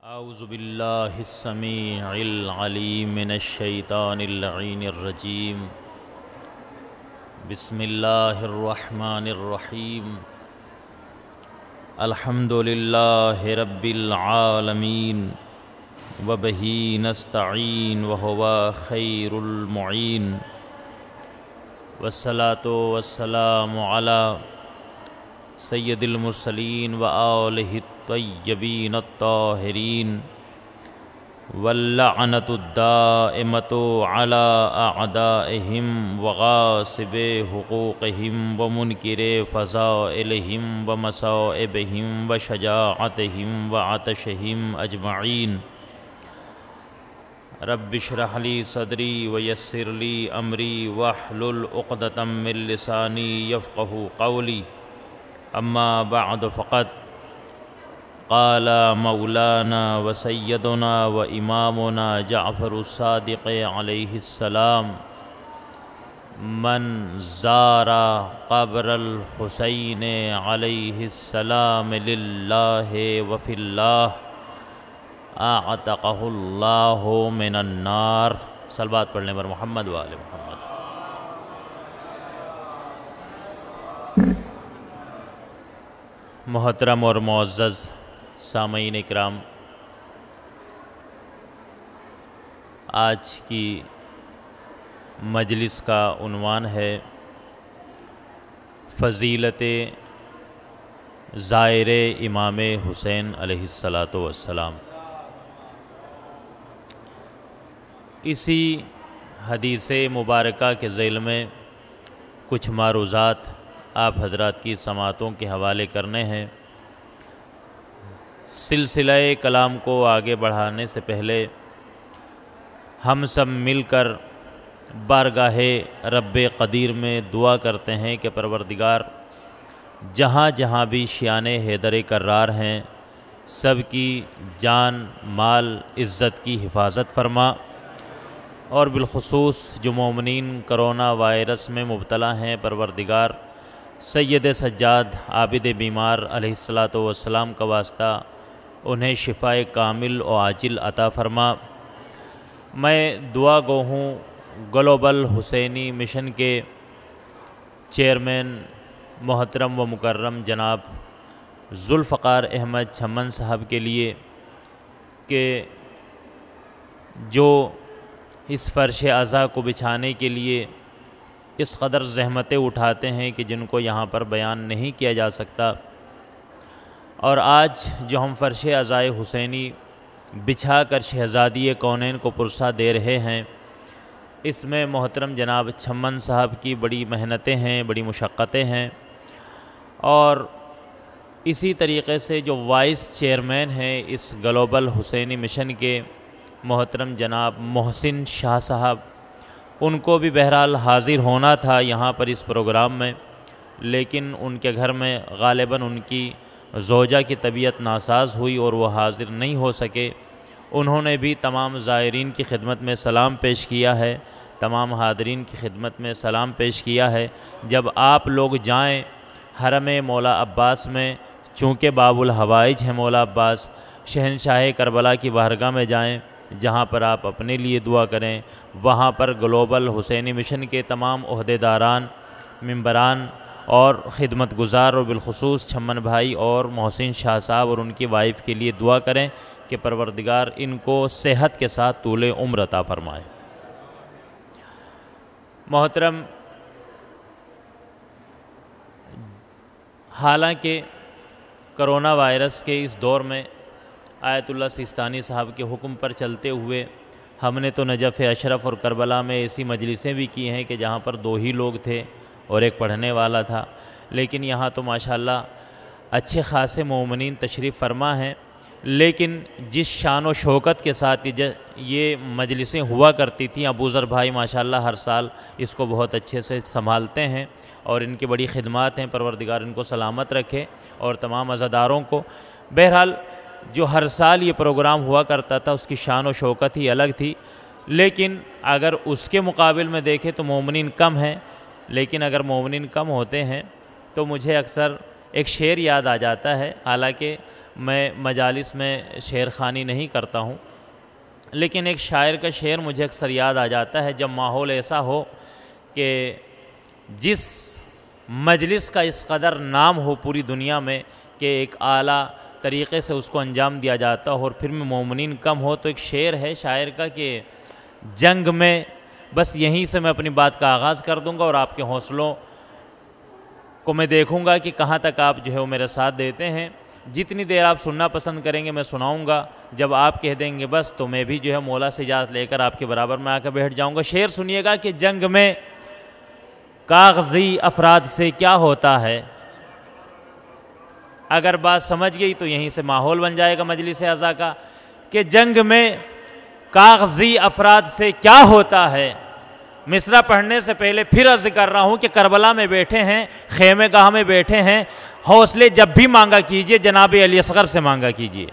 औज़ुबिल्लाहिस्समीइल अलीम मिनश्शैतानिर्रजीम बिस्मिल्लाहिर्रहमानिर्रहीम अल्हम्दुलिल्लाहि रब्बिल आलमीन व बिही नस्तईन व हुवा खैरुल मुईन वस्सलातु वस्सलामु अला सय्यदिल मुरसलीन व आलिहि त्वय्यबीन अत्ताहिरीन वल्लअनतुद्दाइमतु अला अअदाइहिम व गासिबि हुकूक़िहिम व मुनकिरि फ़ज़ाइलिहिम व मसाइबिहिम व शजाअतिहिम व अतशिहिम अजमईन। रब्बिश्रह ली सदरी व यस्सिर ली अमरी वहलुल उक़दतम मिन लिसानी यफ़क़हू क़ौली। अम्मा बअद फ़क़द क़ाल मौलाना व सय्यदुना व इमामुना जाफ़रुस सादिक़ अलैहिस्सलाम मन ज़ारा क़ब्रल हुसैन अलैहिस्सलाम लिल्लाहि व फ़िल्लाह आअतक़हुल्लाहु मिनन्नार। सलवात पढ़ने पर मोहम्मद व आले मोहम्मद। मोहतरम और मुअज़्ज़ज़ सामईन इकराम, आज की मजलिस का उन्वान है फ़ज़ीलत ज़ाइर इमाम हुसैन अलैहिस्सलातु वस्सलाम। इसी हदीस मुबारका के ज़ैल में कुछ मारूज़ात आप हज़रात की समातों के हवाले करने हैं। सिलसिला कलाम को आगे बढ़ाने से पहले हम सब मिलकर बारगाहे रब्बे क़दीर में दुआ करते हैं कि परवरदिगार जहाँ जहाँ भी शियाने हैदर कर्रार हैं सब की जान माल इज़्ज़त की हिफाजत फरमा, और बिलखुसूस जो मोमिनीन करोना वायरस में मुब्तला हैं परवरदिगार सैयद सज्जाद आबिद बीमार अलैहिस्सलातु वस्सलाम का वास्ता उन्हें शिफ़ाए कामिल और आजिल अता फरमा। मैं दुआ गो हूँ ग्लोबल हुसैनी मिशन के चेयरमैन मोहतरम व मुकर्रम जनाब ज़ुल्फ़कार अहमद चमन साहब के लिए कि जो इस फ़र्श अज़ा को बिछाने के लिए इस कदर ज़हमतें उठाते हैं कि जिनको यहाँ पर बयान नहीं किया जा सकता, और आज जो हम फ़र्श अज़ाए हुसैनी बिछा कर शहज़ादी कौनैन को पुरसा दे रहे हैं, इसमें मोहतरम जनाब चमन साहब की बड़ी मेहनतें हैं, बड़ी मुशक्क़तें हैं। और इसी तरीक़े से जो वाइस चेयरमैन हैं इस ग्लोबल हुसैनी मिशन के मोहतरम जनाब मोहसिन शाह साहब, उनको भी बहरहाल हाज़िर होना था यहाँ पर इस प्रोग्राम में, लेकिन उनके घर में ग़ालिबन उनकी ज़ौजा की तबीयत नासाज़ हुई और वो हाज़िर नहीं हो सके। उन्होंने भी तमाम ज़ायरीन की खिदमत में सलाम पेश किया है, तमाम हाज़रीन की खिदमत में सलाम पेश किया है। जब आप लोग जाएँ हरम मौला अब्बास में, चूँकि बाबुल हवाइज है मौला अब्बास, शहनशाह करबला की बारगाह में जाएँ जहाँ पर आप अपने लिए दुआ करें। वहाँ पर ग्लोबल हुसैनी मिशन के तमाम ओहदेदारान, मेंबरान और ख़िदमत गुज़ार और बिलखुसूस चमन भाई और मोहसिन शाह साहब और उनकी वाइफ के लिए दुआ करें कि परवरदिगार इनको सेहत के साथ तूले उम्र अता फ़रमाए। मोहतरम, हालांकि करोना वायरस के इस दौर में आयतुल्लाह सिस्तानी साहब के हुक्म पर चलते हुए हमने तो नजफ़ अशरफ और करबला में ऐसी मजलिसें भी की हैं कि जहाँ पर 2 ही लोग थे और एक पढ़ने वाला था, लेकिन यहाँ तो माशाल्लाह अच्छे ख़ासे मोमिनीन तशरीफ़ फरमा हैं। लेकिन जिस शान व शौकत के साथ ये मजलिसें हुआ करती थी, अबू ज़र भाई माशाल्लाह हर साल इसको बहुत अच्छे से संभालते हैं और इनकी बड़ी खिदमत हैं। परवरदिगार इनको सलामत रखे और तमाम अज़ादारों को। बहरहाल जो हर साल ये प्रोग्राम हुआ करता था उसकी शान व शौकत ही अलग थी, लेकिन अगर उसके मुकाबिल में देखें तो मोमिनीन कम हैं। लेकिन अगर मोमिनीन कम होते हैं तो मुझे अक्सर एक शेर याद आ जाता है। हालांकि मैं मजालिस में शेर ख़ानी नहीं करता हूँ, लेकिन एक शायर का शेर मुझे अक्सर याद आ जाता है जब माहौल ऐसा हो कि जिस मजलिस का इस कदर नाम हो पूरी दुनिया में कि एक आला तरीक़े से उसको अंजाम दिया जाता हो और फिर में मोमिनीन कम हो। तो एक शेर है शायर का कि जंग में, बस यहीं से मैं अपनी बात का आगाज़ कर दूंगा और आपके हौसलों को मैं देखूंगा कि कहाँ तक आप जो है वो मेरा साथ देते हैं। जितनी देर आप सुनना पसंद करेंगे मैं सुनाऊंगा, जब आप कह देंगे बस तो मैं भी जो है मौला से इजाज़त लेकर आपके बराबर में आकर बैठ जाऊंगा। शेर सुनिएगा कि जंग में कागज़ी अफराद से क्या होता है। अगर बात समझ गई तो यहीं से माहौल बन जाएगा मजलिस अज़ा का कि जंग में कागज़ी अफराद से क्या होता है। मिसरा पढ़ने से पहले फिर अर्ज़ कर रहा हूँ कि करबला में बैठे हैं, खेमे गाह में बैठे हैं, हौसले जब भी मांगा कीजिए जनाब अली असगर से मांगा कीजिए।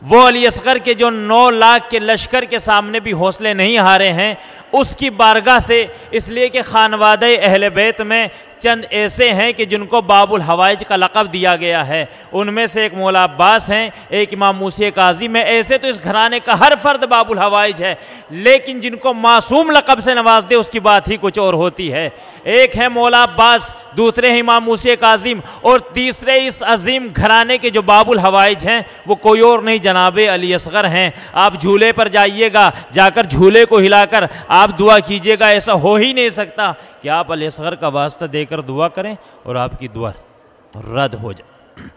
वो अली असगर के जो 9 लाख के लश्कर के सामने भी हौसले नहीं हारे हैं, उसकी बारगाह से, इसलिए कि खानवादे अहले बैत में चंद ऐसे हैं कि जिनको बाबुल हवाइज का लक़ब दिया गया है। उनमें से एक मौला अब्बास हैं, एक इमाम मूसी काज़िम है। ऐसे तो इस घराने का हर फर्द बाबुल हवाइज है, लेकिन जिनको मासूम लक़ब से नवाज दे उसकी बात ही कुछ और होती है। एक है मौला अब्बास, दूसरे हैं इमाम मूसी काज़िम, और तीसरे इस अजीम घराने के जो बाबुल हवाइज हैं वो कोई और नहीं जनाबे अली असगर हैं। आप झूले पर जाइएगा, जाकर झूले को हिलाकर आप दुआ कीजिएगा, ऐसा हो ही नहीं सकता कि आप अली असगर का वास्ता देकर दुआ करें और आपकी दुआ रद्द हो जाए।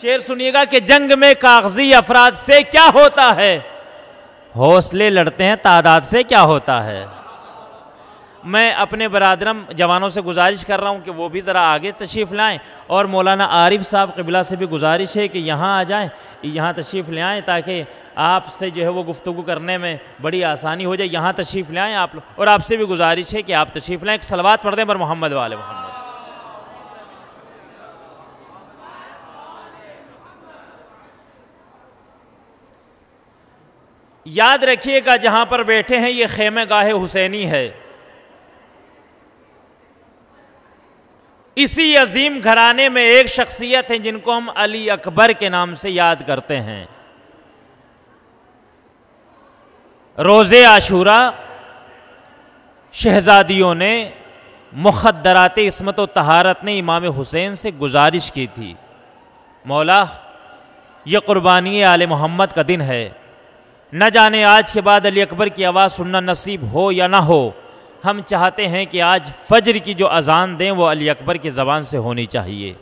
शेर सुनिएगा कि जंग में कागजी अफराद से क्या होता है, हौसले लड़ते हैं तादाद से क्या होता है। मैं अपने बरादरम जवानों से गुजारिश कर रहा हूं कि वो भी ज़रा आगे तशरीफ़ लाएं, और मौलाना आरिफ साहब क़िबला से भी गुजारिश है कि यहाँ आ जाएं, यहाँ तशरीफ़ ले आएँ ताकि आपसे जो है वो गुफ्तगू करने में बड़ी आसानी हो जाए। यहाँ तशरीफ़ ले आएँ आप लोग, और आपसे भी गुजारिश है कि आप तशरीफ़ लाएँ। एक सलवात पढ़ दें पर मोहम्मद वाले मोहम्मद। याद रखिएगा जहाँ पर बैठे हैं ये खेमे गाहे हुसैनी है। इसी अजीम घराने में एक शख्सियत है जिनको हम अली अकबर के नाम से याद करते हैं। रोज़े आशूरा शहजादियों ने मुखद्दरात इस्मत व तहारत ने इमाम हुसैन से गुजारिश की थी, मौला ये कुर्बानी आले मोहम्मद का दिन है, न जाने आज के बाद अली अकबर की आवाज़ सुनना नसीब हो या ना हो, हम चाहते हैं कि आज फजर की जो अजान दें वो अली अकबर की ज़बान से होनी चाहिए।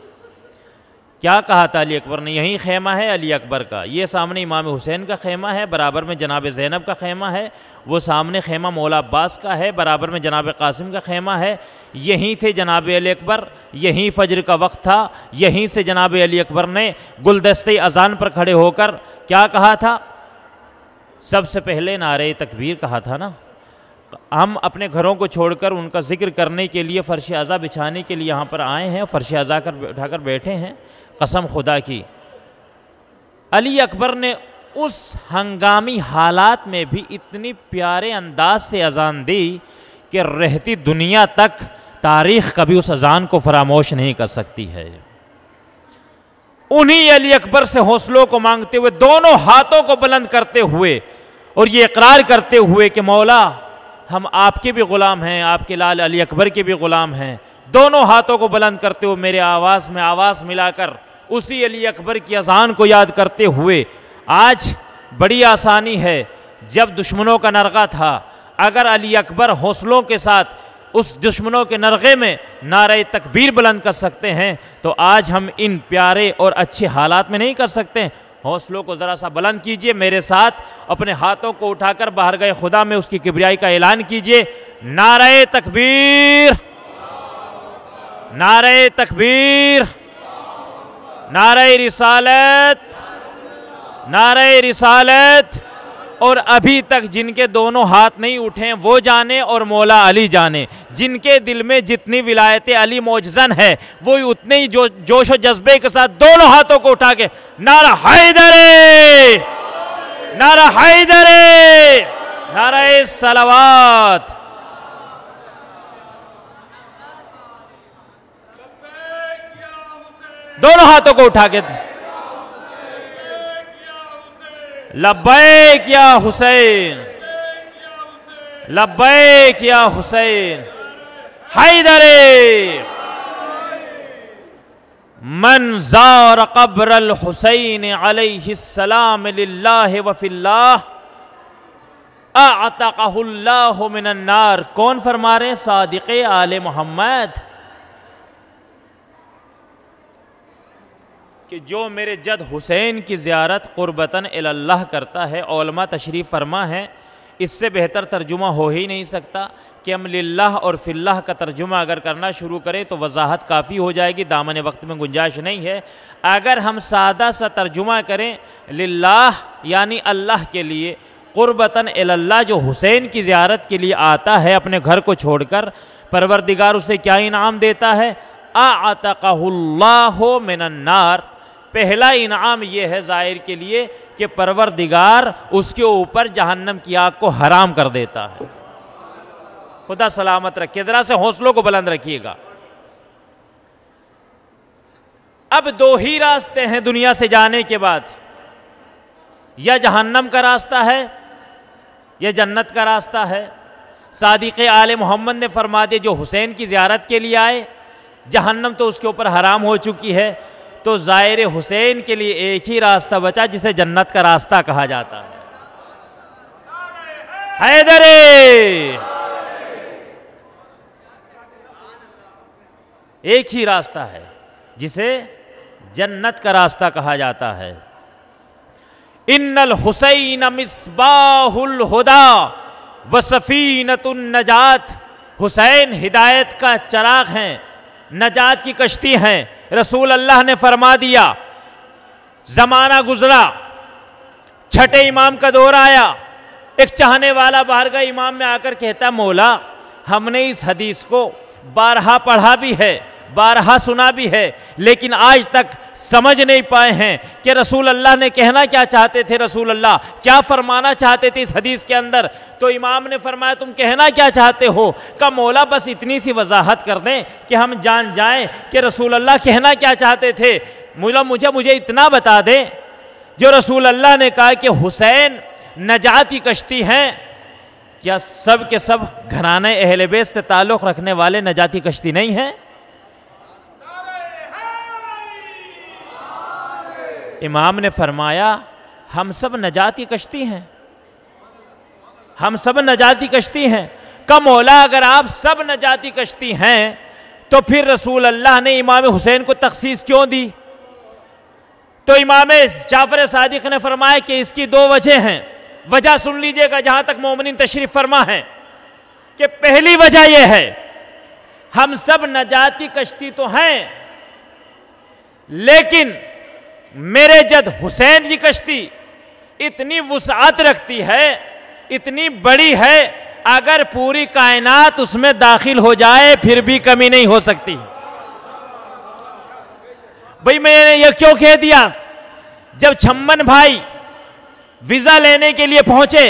क्या कहा था अली अकबर ने, यही खेमा है अली अकबर का, ये सामने इमाम हुसैन का खेमा है, बराबर में जनाब ज़ैनब का खेमा है, वो सामने खेमा मौला अब्बास का है, बराबर में जनाब कासिम का खेमा है। यहीं थे जनाब अली अकबर, यहीं फजर का वक्त था, यहीं से जनाब अली अकबर ने गुलदस्ते अजान पर खड़े होकर क्या कहा था, सबसे पहले नारे तकबीर कहा था ना। हम अपने घरों को छोड़कर उनका जिक्र करने के लिए फ़र्श अज़ा बिछाने के लिए यहाँ पर आए हैं, फ़र्श अज़ा कर उठाकर बैठे हैं। कसम खुदा की अली अकबर ने उस हंगामी हालात में भी इतनी प्यारे अंदाज से अजान दी कि रहती दुनिया तक तारीख़ कभी उस अजान को फरामोश नहीं कर सकती है। उन्हीं अली अकबर से हौसलों को मांगते हुए, दोनों हाथों को बुलंद करते हुए और ये इकरार करते हुए कि मौला हम आपके भी ग़ुलाम हैं, आपके लाल अली अकबर के भी ग़ुलाम हैं, दोनों हाथों को बुलंद करते हुए मेरे आवाज़ में आवाज़ मिलाकर उसी अली अकबर की अज़ान को याद करते हुए, आज बड़ी आसानी है, जब दुश्मनों का नरगा था, अगर अली अकबर हौसलों के साथ उस दुश्मनों के नरगे में नारे तकबीर बुलंद कर सकते हैं, तो आज हम इन प्यारे और अच्छे हालात में नहीं कर सकते। हौसलों को ज़रा सा बुलंद कीजिए, मेरे साथ अपने हाथों को उठाकर बाहर गए खुदा में उसकी किबरियाई का ऐलान कीजिए। नारे तकबीर, नारे तकबीर, नारे रिसालत, नारे रिसालत। और अभी तक जिनके दोनों हाथ नहीं उठे वो जाने और मौला अली जाने, जिनके दिल में जितनी विलायत अली मौजज़न है वो उतने ही जोश और जज्बे के साथ दोनों हाथों को उठा के नारा हैदरे, नारा हैदरे, नारा सलावत। दोनों हाथों को उठा के लब्बैक या हुसैन, लब्बैक या हुसैन, हैदरे। मन ज़ार क़ब्र अल हुसैन अलैहिस्सलाम लिल्लाहि व फिल्लाह अअतक़हुल्लाहु मिनन नार। कौन फरमा रहे? सादिक़े आले मोहम्मद कि जो मेरे जद हुसैन की ज़ियारत क़ुर्बतन इलल्लाह करता है, उलमा तशरीफ़ फरमा है, इससे बेहतर तर्जुमा हो ही नहीं सकता कि हम लिल्लाह और फिल्लाह का तर्जुमा अगर करना शुरू करें तो वजाहत काफ़ी हो जाएगी, दामन वक्त में गुंजाइश नहीं है। अगर हम सादा सा तर्जुमा करें लिल्लाह यानी अल्लाह के लिए, क़ुर्बतन इलल्लाह जो हुसैन की ज़ियारत के लिए आता है अपने घर को छोड़कर, परवरदिगार उसे क्या इनाम देता है? अअतक़हुल्लाहु मिनन नार। पहला इनाम यह है ज़ाहिर के लिए कि परवरदिगार उसके ऊपर जहन्नम की आग को हराम कर देता है। खुदा सलामत रखिए, जरा से हौसलों को बुलंद रखिएगा। अब दो ही रास्ते हैं दुनिया से जाने के बाद, या जहन्नम का रास्ता है या जन्नत का रास्ता है। सादिक़े आले मोहम्मद ने फरमा दिया जो हुसैन की ज़ियारत के लिए आए, जहन्नम तो उसके ऊपर हराम हो चुकी है, तो ज़ाहिर हुसैन के लिए एक ही रास्ता बचा जिसे जन्नत का रास्ता कहा जाता है। हैदरे, एक ही रास्ता है जिसे जन्नत का रास्ता कहा जाता है। इन्नल हुसैन मिस्बाहुल हुदा व सफीनतुन नजात। हुसैन हिदायत का चराग हैं, नजात की कश्ती हैं। रसूल अल्लाह ने फरमा दिया, ज़माना गुजरा, छठे इमाम का दौर आया, एक चाहने वाला बारगाह इमाम में आकर कहता, मौला हमने इस हदीस को बारहा पढ़ा भी है, बारहा सुना भी है, लेकिन आज तक समझ नहीं पाए हैं कि रसूल अल्लाह ने कहना क्या चाहते थे, रसूल अल्लाह क्या फरमाना चाहते थे इस हदीस के अंदर। तो इमाम ने फरमाया तुम कहना क्या चाहते हो? का मौला बस इतनी सी वजाहत कर दें कि हम जान जाएं कि रसूल अल्लाह कहना क्या चाहते थे। मौला मुझे इतना बता दें, जो रसूल अल्लाह ने कहा कि हुसैन नजात की कश्ती हैं, क्या सब के सब घराने अहले बैत से ताल्लुक़ रखने वाले नजाती कश्ती नहीं हैं? इमाम ने फरमाया हम सब नजाती कश्ती हैं, हम सब नजाती कश्ती हैं। का मौला अगर आप सब नजाती कश्ती हैं तो फिर रसूल अल्लाह ने इमाम हुसैन को तखसीस क्यों दी? तो इमाम जाफर सादिक ने फरमाया कि इसकी दो वजह हैं। वजह सुन लीजिएगा जहां तक मोमिनीन तशरीफ फरमा है कि पहली वजह यह है हम सब नजाती कश्ती तो हैं, लेकिन मेरे जद हुसैन की कश्ती इतनी वुसअत रखती है, इतनी बड़ी है, अगर पूरी कायनात उसमें दाखिल हो जाए फिर भी कमी नहीं हो सकती। भाई मैंने यह क्यों कह दिया? जब छम्मन भाई वीजा लेने के लिए पहुंचे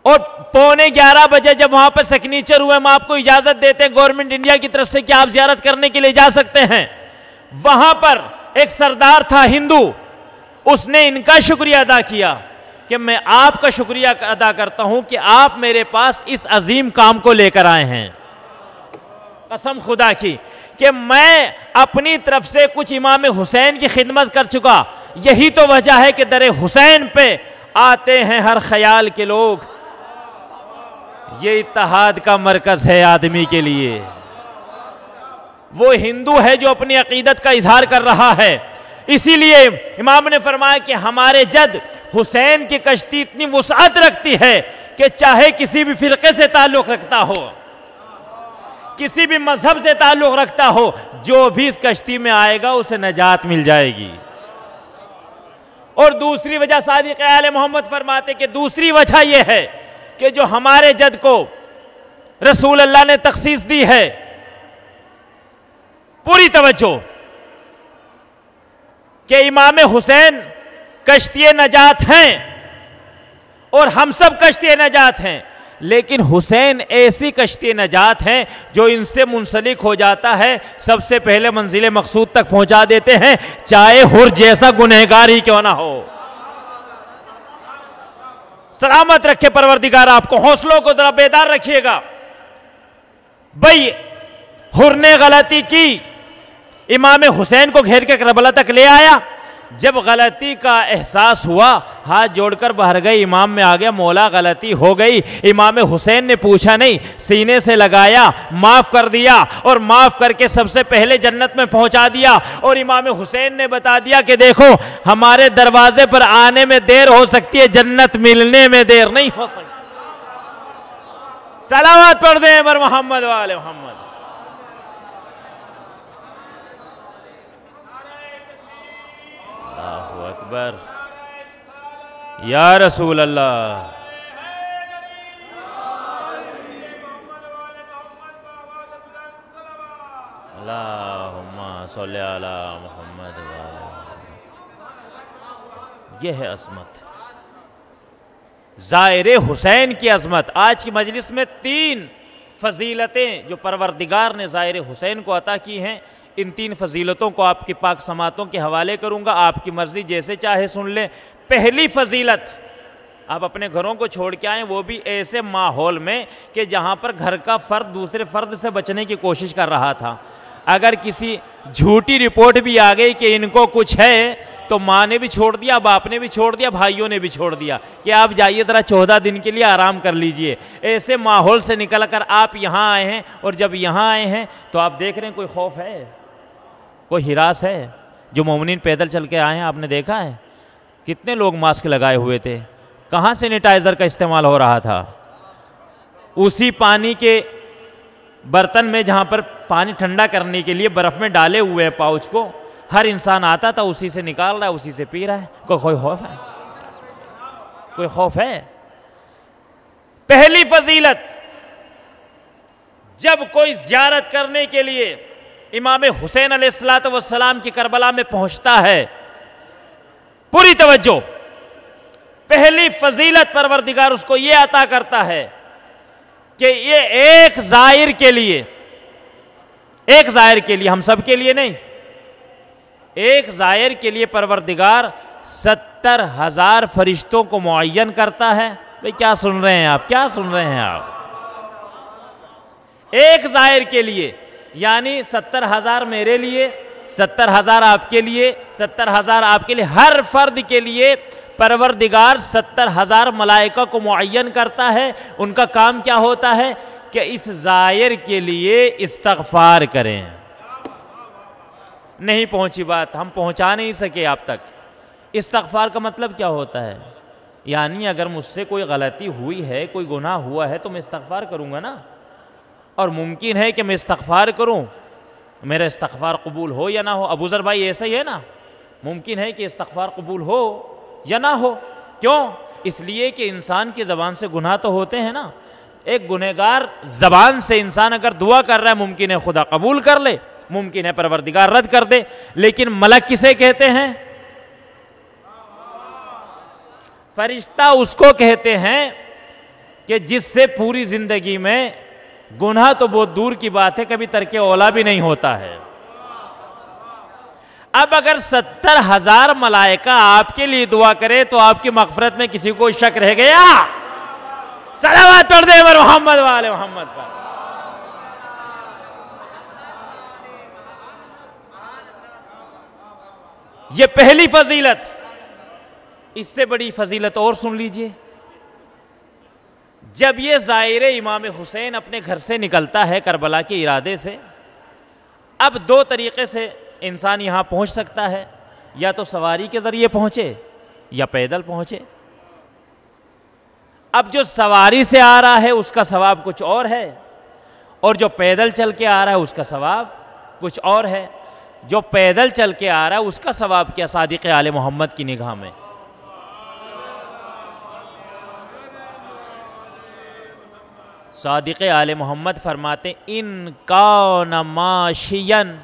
और 11:15 बजे जब वहां पर सिग्नेचर हुए, हम आपको इजाजत देते हैं गवर्नमेंट इंडिया की तरफ से कि आप जियारत करने के लिए जा सकते हैं, वहां पर एक सरदार था हिंदू, उसने इनका शुक्रिया अदा किया कि मैं आपका शुक्रिया अदा करता हूं कि आप मेरे पास इस अजीम काम को लेकर आए हैं। कसम खुदा की कि मैं अपनी तरफ से कुछ इमाम हुसैन की खिदमत कर चुका। यही तो वजह है कि दरे हुसैन पे आते हैं हर ख्याल के लोग। ये इत्तेहाद का मरकज है आदमी के लिए। वो हिंदू है जो अपनी अकीदत का इजहार कर रहा है, इसीलिए इमाम ने फरमाया कि हमारे जद हुसैन की कश्ती इतनी वुसअत रखती है कि चाहे किसी भी फिरके से ताल्लुक़ रखता हो, किसी भी मजहब से ताल्लुक़ रखता हो, जो भी इस कश्ती में आएगा उसे नजात मिल जाएगी। और दूसरी वजह सादिक़ आले मोहम्मद फरमाते कि दूसरी वजह यह है कि जो हमारे जद को रसूल अल्लाह ने तखसीस दी है, पूरी तवज्जो, कि इमाम हुसैन कश्ती नजात हैं और हम सब कश्ती नजात हैं, लेकिन हुसैन ऐसी कश्ती नजात हैं जो इनसे मुंसलिक हो जाता है, सबसे पहले मंजिल मकसूद तक पहुंचा देते हैं, चाहे हुर जैसा गुनहगार ही क्यों ना हो। सलामत रखे परवरदिगार आपको, हौसलों को जरा बेदार रखिएगा। भाई हुर ने गलती की, इमाम हुसैन को घेर के करबला तक ले आया। जब गलती का एहसास हुआ, हाथ जोड़कर बाहर गए, इमाम में आ गया, मौला गलती हो गई। इमाम हुसैन ने पूछा नहीं, सीने से लगाया, माफ कर दिया और माफ करके सबसे पहले जन्नत में पहुंचा दिया। और इमाम हुसैन ने बता दिया कि देखो, हमारे दरवाजे पर आने में देर हो सकती है, जन्नत मिलने में देर नहीं हो सकती। सलावत पढ़ दें बर मोहम्मद वाले मोहम्मद। अल्लाहु अकबर, या रसूल अल्लाह। अल्लाहुम्मा सल्ली अला मुहम्मद व अला मुहम्मद। यह है अज़मत, ज़ाहिर हुसैन की अज़मत। आज की मजलिस में 3 फजीलतें जो परवरदिगार ने ज़ाहिर हुसैन को अता की हैं, इन 3 फजीलतों को आपकी पाक समातों के हवाले करूँगा, आपकी मर्ज़ी जैसे चाहे सुन लें। पहली फजीलत, आप अपने घरों को छोड़ के आएँ, वो भी ऐसे माहौल में कि जहाँ पर घर का फ़र्द दूसरे फ़र्द से बचने की कोशिश कर रहा था। अगर किसी झूठी रिपोर्ट भी आ गई कि इनको कुछ है, तो माँ ने भी छोड़ दिया, बाप ने भी छोड़ दिया, भाइयों ने भी छोड़ दिया कि आप जाइए ज़रा 14 दिन के लिए आराम कर लीजिए। ऐसे माहौल से निकल कर आप यहाँ आए हैं, और जब यहाँ आए हैं तो आप देख रहे हैं कोई खौफ है, कोई हिरास है। जो मोमिनीन पैदल चल के आए हैं, आपने देखा है कितने लोग मास्क लगाए हुए थे, कहाँ सैनिटाइज़र का इस्तेमाल हो रहा था। उसी पानी के बर्तन में जहाँ पर पानी ठंडा करने के लिए बर्फ़ में डाले हुए हैं पाउच को, हर इंसान आता था, उसी से निकाल रहा है, उसी से पी रहा है। कोई खौफ है? कोई खौफ है? पहली फजीलत, जब कोई ज़ियारत करने के लिए इमाम हुसैन अलैहिस्सलातु वस्सलाम की करबला में पहुंचता है, पूरी तवज्जो, पहली फजीलत परवरदिगार उसको ये अता करता है कि ये एक ज़ाहिर के लिए, एक ज़ाहिर के लिए, हम सब के लिए नहीं, एक ज़ाहिर के लिए परवरदिगार 70,000 फरिश्तों को मुअय्यन करता है। भाई क्या सुन रहे हैं आप, क्या सुन रहे हैं आप? एक ज़ाहिर के लिए, यानी 70,000 मेरे लिए, 70,000 आपके लिए, 70,000 आपके लिए, हर फर्द के लिए परवरदिगार 70,000 मलाइका को मुअय्यन करता है। उनका काम क्या होता है कि इस ज़ाहिर के लिए इस्तग़फ़ार करें। नहीं पहुंची बात, हम पहुंचा नहीं सके आप तक। इस्तग़फ़ार का मतलब क्या होता है? यानी अगर मुझसे कोई गलती हुई है, कोई गुनाह हुआ है, तो मैं इस्तग़फ़ार करूंगा ना। और मुमकिन है कि मैं इस्तग़फ़ार करूं, मेरा इस्तग़फ़ार कबूल हो या ना हो। अबू ज़र भाई ऐसा ही है ना, मुमकिन है कि इस्तग़फ़ार कबूल हो या ना हो। क्यों? इसलिए कि इंसान की ज़बान से गुनाह तो होते हैं ना। एक गुनहगार ज़बान से इंसान अगर दुआ कर रहा है, मुमकिन है खुदा कबूल कर ले, मुमकिन है परवरदिगार रद्द कर दे। लेकिन मलक किसे कहते हैं? फरिश्ता उसको कहते हैं कि जिससे पूरी ज़िंदगी में गुनाह तो बहुत दूर की बात है, कभी तर्के औला भी नहीं होता है। अब अगर 70,000 मलाइका आपके लिए दुआ करे तो आपकी मग़फ़िरत में किसी को शक रह गया? सलावत पढ़ दे बर मोहम्मद वाले मोहम्मद पर। ये पहली फजीलत। इससे बड़ी फजीलत और सुन लीजिए। जब ये ज़ाहिर इमाम हुसैन अपने घर से निकलता है करबला के इरादे से, अब 2 तरीक़े से इंसान यहाँ पहुँच सकता है, या तो सवारी के ज़रिए पहुँचे या पैदल पहुँचे। अब जो सवारी से आ रहा है उसका सवाब कुछ और है, और जो पैदल चल के आ रहा है उसका सवाब कुछ और है। जो पैदल चल के आ रहा है उसका सवाब क्या सादिक़ आले मोहम्मद की निगाह में? सादिक़ आले मोहम्मद फरमाते, इन कान माशियन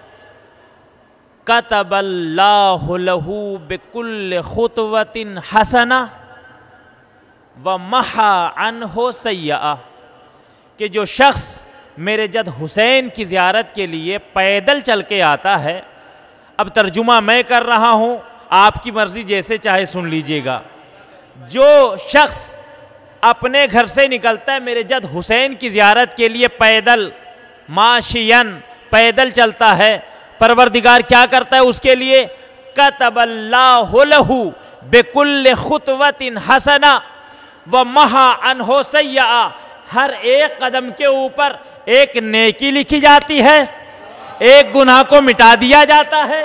कतबल्लाहु लहू बिकुल्ल खुतवतिन हसना व महा अन्हु सय्यअ। कि जो शख्स मेरे जद हुसैन की ज़ियारत के लिए पैदल चल के आता है, अब तर्जुमा मैं कर रहा हूँ, आपकी मर्ज़ी जैसे चाहे सुन लीजिएगा। जो शख्स अपने घर से निकलता है मेरे जद हुसैन की ज़ियारत के लिए पैदल, माशियन, पैदल चलता है, परवरदिगार क्या करता है उसके लिए? कतबल्लाहु लहू बेकुल्ल खुतवतिन हसना व महा अनहो सय्या, हर एक कदम के ऊपर एक नेकी लिखी जाती है, एक गुनाह को मिटा दिया जाता है।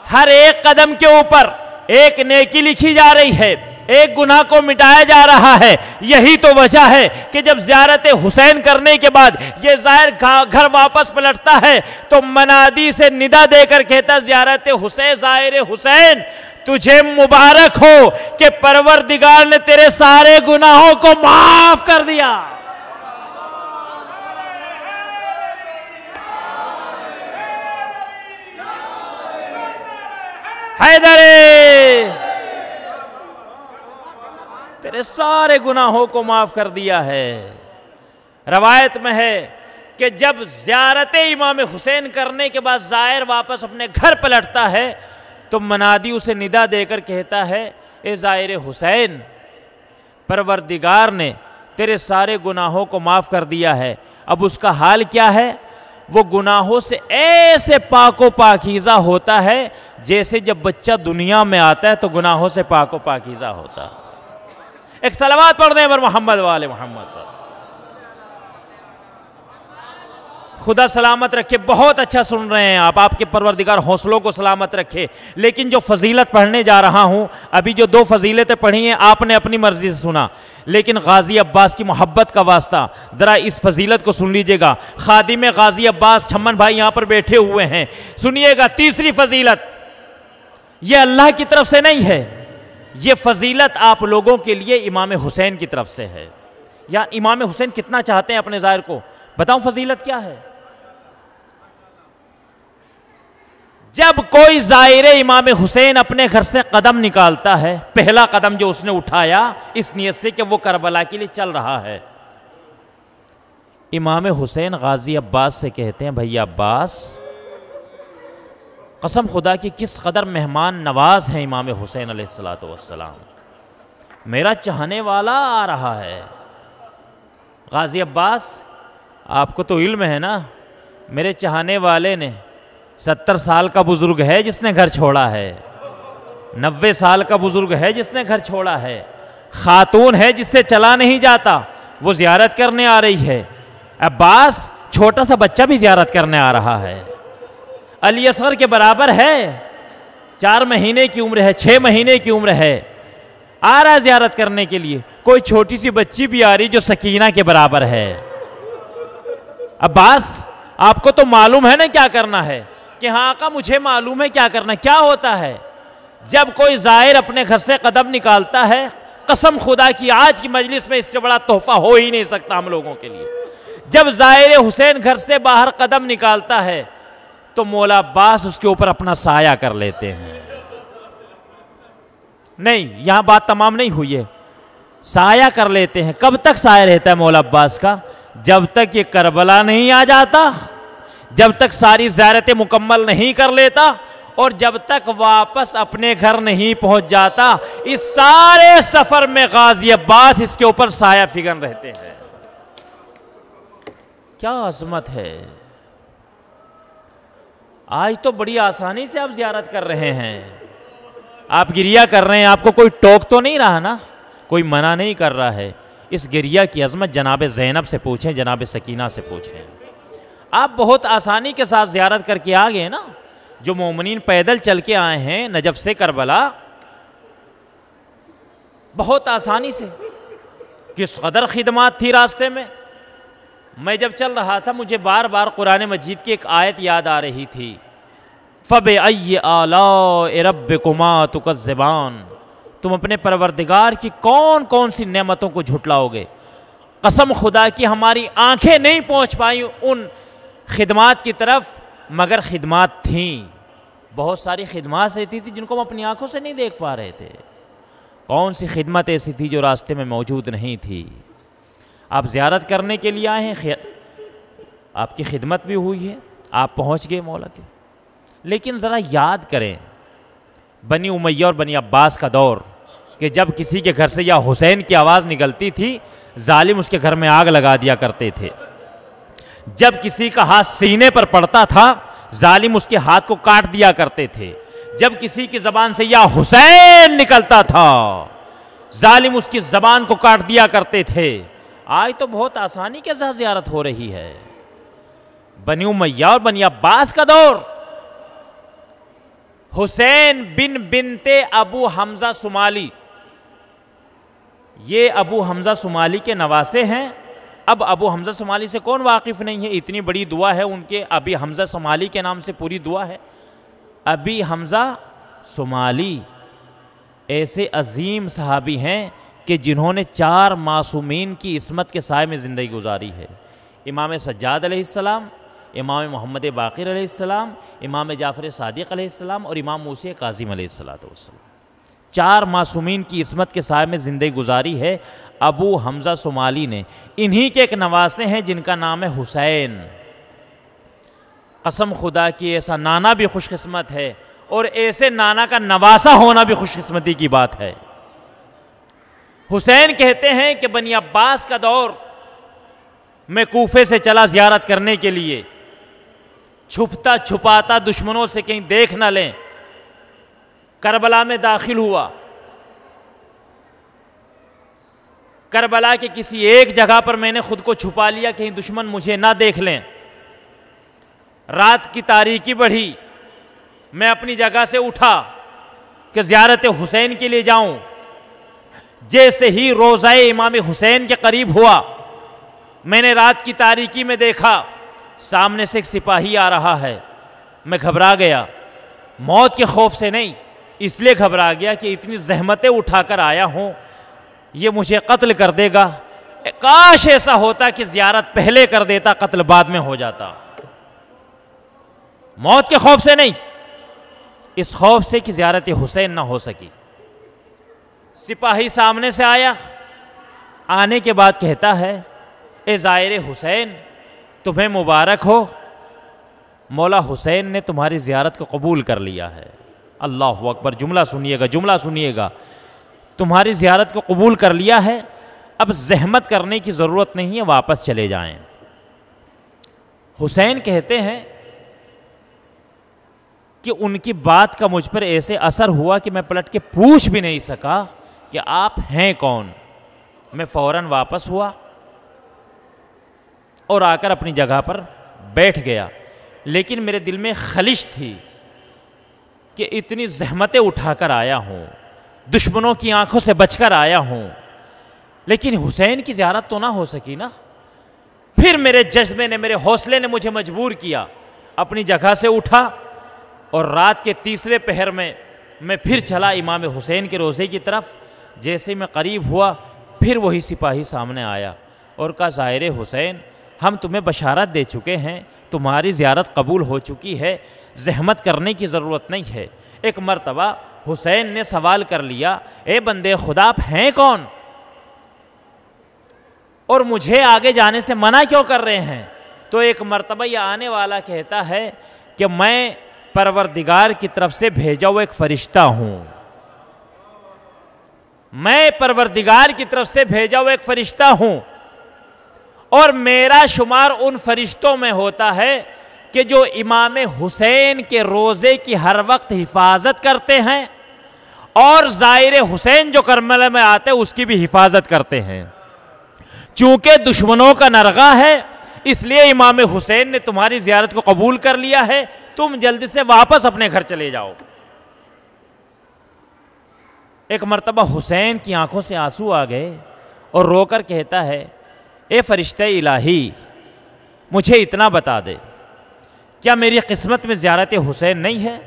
हर एक कदम के ऊपर एक नेकी लिखी जा रही है, एक गुनाह को मिटाया जा रहा है। यही तो वजह है कि जब ज़ियारत हुसैन करने के बाद ये ज़ाहिर घर वापस पलटता है तो मनादी से निदा देकर कहता, ज़ियारत हुसैन, ज़ाहिर हुसैन तुझे मुबारक हो कि परवरदिगार ने तेरे सारे गुनाहों को माफ कर दिया। हैदरे, तेरे सारे गुनाहों को माफ कर दिया है। रवायत में है कि जब ज़ियारत इमाम हुसैन करने के बाद ज़ाहिर वापस अपने घर पलटता है तो मनादी उसे निदा देकर कहता है, ए ज़ाहिर हुसैन, परवरदिगार ने तेरे सारे गुनाहों को माफ़ कर दिया है। अब उसका हाल क्या है? वो गुनाहों से ऐसे पाको पाकीज़ा होता है जैसे जब बच्चा दुनिया में आता है तो गुनाहों से पाको पाकीज़ा होता है। एक सलावत पढ़ दें पर मोहम्मद वाले मोहम्मद पर। खुदा सलामत रखे। बहुत अच्छा सुन रहे हैं आप, आपके परवरदिगार हौसलों को सलामत रखे। लेकिन जो फजीलत पढ़ने जा रहा हूं, अभी जो 2 फजीलतें पढ़ी हैं आपने अपनी मर्जी से सुना, लेकिन गाजी अब्बास की मोहब्बत का वास्ता ज़रा इस फजीलत को सुन लीजिएगा। खादिम गाजी अब्बास छम्मन भाई यहाँ पर बैठे हुए हैं, सुनिएगा। तीसरी फजीलत ये अल्लाह की तरफ से नहीं है, ये फजीलत आप लोगों के लिए इमाम हुसैन की तरफ से है। या इमाम हुसैन कितना चाहते हैं अपने ज़ाहिर को, बताऊं फजीलत क्या है? जब कोई ज़ाहिर इमाम हुसैन अपने घर से कदम निकालता है, पहला कदम जो उसने उठाया इस नियत से कि वो करबला के लिए चल रहा है, इमाम हुसैन गाजी अब्बास से कहते हैं, भैया अब्बास, कसम खुदा की किस कदर मेहमान नवाज हैं इमाम हुसैन अलैहिस्सलातु वस्सलाम, मेरा चाहने वाला आ रहा है। गाजी अब्बास, आपको तो इल्म है ना, मेरे चाहने वाले ने 70 साल का बुजुर्ग है जिसने घर छोड़ा है, 90 साल का बुजुर्ग है जिसने घर छोड़ा है, खातून है जिससे चला नहीं जाता, वो ज़ियारत करने आ रही है। अब्बास, छोटा सा बच्चा भी ज़ियारत करने आ रहा है, अली असगर के बराबर है, 4 महीने की उम्र है, 6 महीने की उम्र है, आ रहा ज़ियारत करने के लिए। कोई छोटी सी बच्ची भी आ रही जो सकीना के बराबर है। अब्बास, आपको तो मालूम है ना क्या करना है? कि हाँ आका, मुझे मालूम है क्या करना। क्या होता है जब कोई ज़ाहिर अपने घर से कदम निकालता है, कसम खुदा की आज की मजलिस में इससे बड़ा तोहफा हो ही नहीं सकता हम लोगों के लिए। जब ज़ाहिर हुसैन घर से बाहर कदम निकालता है तो मौला अब्बास उसके ऊपर अपना साया कर लेते हैं। नहीं, यहां बात तमाम नहीं हुई है, साया कर लेते हैं। कब तक साया रहता है मौला अब्बास का? जब तक ये करबला नहीं आ जाता, जब तक सारी ज़ियारतें मुकम्मल नहीं कर लेता, और जब तक वापस अपने घर नहीं पहुंच जाता। इस सारे सफर में गाजी अब्बास इसके ऊपर साया फिगन रहते हैं। क्या अज़मत है! आज तो बड़ी आसानी से आप ज़ियारत कर रहे हैं, आप गिरिया कर रहे हैं, आपको कोई टोक तो नहीं रहा ना, कोई मना नहीं कर रहा है। इस गिरिया की अज़मत जनाब ज़ैनब से पूछें, जनाब सकीना से पूछें। आप बहुत आसानी के साथ ज़ियारत करके आ गए ना। जो मोमिनीन पैदल चल के आए हैं नजफ से करबला, बहुत आसानी से, किस कदर खिदमत थी रास्ते में। मैं जब चल रहा था मुझे बार बार कुरान मजीद की एक आयत याद आ रही थी, फ़बअय्यि आलाइ रब्बिकुमा तुकज़्ज़िबान, तुम अपने परवरदिगार की कौन कौन सी नेमतों को झुटलाओगे। कसम खुदा की हमारी आंखें नहीं पहुंच पाई उन खिदमात की तरफ, मगर खिदमात थीं, बहुत सारी खिदमात ऐसी थी जिनको हम अपनी आंखों से नहीं देख पा रहे थे। कौन सी खिदमत ऐसी थी जो रास्ते में मौजूद नहीं थी? आप ज़ियारत करने के लिए आए हैं, आपकी खिदमत भी हुई है, आप पहुंच गए मौला के। लेकिन ज़रा याद करें बनी उमैया और बनी अब्बास का दौर, कि जब किसी के घर से या हुसैन की आवाज़ निकलती थी, जालिम उसके घर में आग लगा दिया करते थे। जब किसी का हाथ सीने पर पड़ता था, जालिम उसके हाथ को काट दिया करते थे। जब किसी की ज़बान से या हुसैन निकलता था, जालिम उसकी ज़बान को काट दिया करते थे। आज तो बहुत आसानी के साथ ज़ियारत हो रही है। बनी उमैया और बनी अब्बास का दौर, हुसैन बिन बिनते अबू हमजा सुमाली, ये अबू हमजा सुमाली के नवासे हैं। अब अबू हमजा सुमाली से कौन वाकिफ़ नहीं है, इतनी बड़ी दुआ है उनके, अबी हमजा सुमाली के नाम से पूरी दुआ है। अबी हमजा सुमाली ऐसे अजीम सहाबी हैं कि जिन्होंने 4 मासूमीन की इस्मत के साए में ज़िंदगी गुजारी है। इमाम सज्जाद अलैहिस्सलाम, इमाम मोहम्मद बाक़िर अलैहिस्सलाम, इमाम जाफ़र सादिक़ अलैहिस्सलाम और इमाम मूसा काज़िम अलैहिस्सलाम। 4 मासूमीन की इस्मत के साए में ज़िंदगी गुजारी है अबू हमज़ा सुमाली ने। इन्हीं के एक नवासे हैं जिनका नाम है हुसैन। कसम खुदा की ऐसा नाना भी खुशकिस्मत है और ऐसे नाना का नवासा होना भी खुशकिस्मती की बात है। हुसैन कहते हैं कि बनी अब्बास का दौर, मैं कूफे से चला ज़ियारत करने के लिए, छुपता छुपाता दुश्मनों से कहीं देख न लें, करबला में दाखिल हुआ। करबला के किसी एक जगह पर मैंने खुद को छुपा लिया, कहीं दुश्मन मुझे ना देख लें। रात की तारीकी बढ़ी, मैं अपनी जगह से उठा कि ज़ियारत हुसैन के लिए जाऊं। जैसे ही रोज़ाए इमाम हुसैन के करीब हुआ, मैंने रात की तारीकी में देखा सामने से एक सिपाही आ रहा है। मैं घबरा गया, मौत के खौफ से नहीं, इसलिए घबरा गया कि इतनी ज़हमतें उठाकर आया हूँ, ये मुझे कत्ल कर देगा। काश ऐसा होता कि ज़ियारत पहले कर देता, कत्ल बाद में हो जाता। मौत के खौफ से नहीं, इस खौफ से कि ज़ियारत हुसैन ना हो सकी। सिपाही सामने से आया, आने के बाद कहता है, ए ज़ाहिर हुसैन, तुम्हें मुबारक हो, मौला हुसैन ने तुम्हारी ज़ियारत को कबूल कर लिया है। अल्लाहु अकबर। जुमला सुनिएगा, जुमला सुनिएगा, तुम्हारी ज़ियारत को कबूल कर लिया है, अब ज़हमत करने की ज़रूरत नहीं है, वापस चले जाएं। हुसैन कहते हैं कि उनकी बात का मुझ पर ऐसे असर हुआ कि मैं पलट के पूछ भी नहीं सका कि आप हैं कौन। मैं फ़ौरन वापस हुआ और आकर अपनी जगह पर बैठ गया। लेकिन मेरे दिल में खलिश थी कि इतनी ज़हमतें उठाकर आया हूँ, दुश्मनों की आंखों से बचकर आया हूँ, लेकिन हुसैन की ज़ियारत तो ना हो सकी ना। फिर मेरे जज्बे ने, मेरे हौसले ने मुझे मजबूर किया, अपनी जगह से उठा और रात के तीसरे पहर में मैं फिर चला इमाम हुसैन के रोज़े की तरफ। जैसे मैं करीब हुआ, फिर वही सिपाही सामने आया और कहा, ज़ाहिर हुसैन, हम तुम्हें बशारत दे चुके हैं, तुम्हारी ज़ियारत कबूल हो चुकी है, ज़हमत करने की ज़रूरत नहीं है। एक मर्तबा हुसैन ने सवाल कर लिया, ए बंदे खुदा, आप हैं कौन और मुझे आगे जाने से मना क्यों कर रहे हैं? तो एक मर्तबा यह आने वाला कहता है कि मैं परवरदिगार की तरफ से भेजा हुआ एक फ़रिश्ता हूँ, मैं परवरदिगार की तरफ से भेजा हुआ एक फ़रिश्ता हूँ और मेरा शुमार उन फरिश्तों में होता है कि जो इमाम हुसैन के रोज़े की हर वक्त हिफाजत करते हैं और ज़ाहिर हुसैन जो करबला में आते हैं उसकी भी हिफाजत करते हैं। चूंकि दुश्मनों का नरगा है, इसलिए इमाम हुसैन ने तुम्हारी ज़ियारत को कबूल कर लिया है, तुम जल्दी से वापस अपने घर चले जाओ। एक मर्तबा हुसैन की आंखों से आंसू आ गए और रोकर कहता है, ए फरिश्ते इलाही, मुझे इतना बता दे, क्या मेरी किस्मत में ज़ियारत हुसैन नहीं है?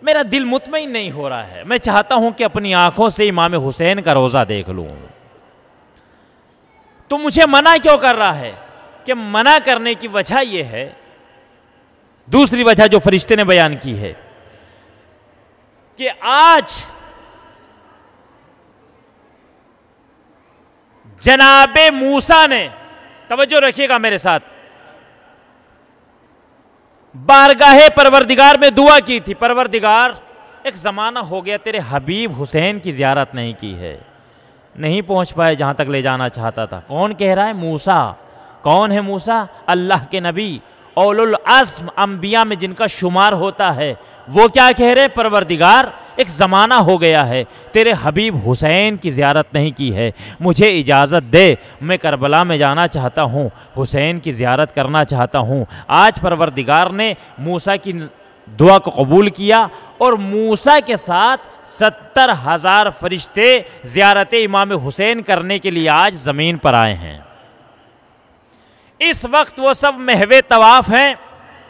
मेरा दिल मुतमईन नहीं हो रहा है, मैं चाहता हूं कि अपनी आंखों से इमाम हुसैन का रोज़ा देख लूं। तो मुझे मना क्यों कर रहा है? कि मना करने की वजह यह है, दूसरी वजह जो फरिश्ते ने बयान की है कि आज जनाबे मूसा ने, तवज्जो रखिएगा मेरे साथ, बारगाहे परवरदिगार में दुआ की थी, परवरदिगार एक ज़माना हो गया तेरे हबीब हुसैन की ज़ियारत नहीं की है, नहीं पहुंच पाए जहां तक ले जाना चाहता था। कौन कह रहा है? मूसा। कौन है मूसा? अल्लाह के नबी, औलुल अज़्म अंबिया में जिनका शुमार होता है, वो क्या कह रहे? परवरदिगार एक ज़माना हो गया है तेरे हबीब हुसैन की ज़ियारत नहीं की है, मुझे इजाज़त दे, मैं करबला में जाना चाहता हूँ, हुसैन की ज़ियारत करना चाहता हूँ। आज परवरदिगार ने मूसा की दुआ को कबूल किया और मूसा के साथ 70,000 फरिश्ते ज़ियारत इमाम हुसैन करने के लिए आज ज़मीन पर आए हैं। इस वक्त वो सब महवे तवाफ़ हैं,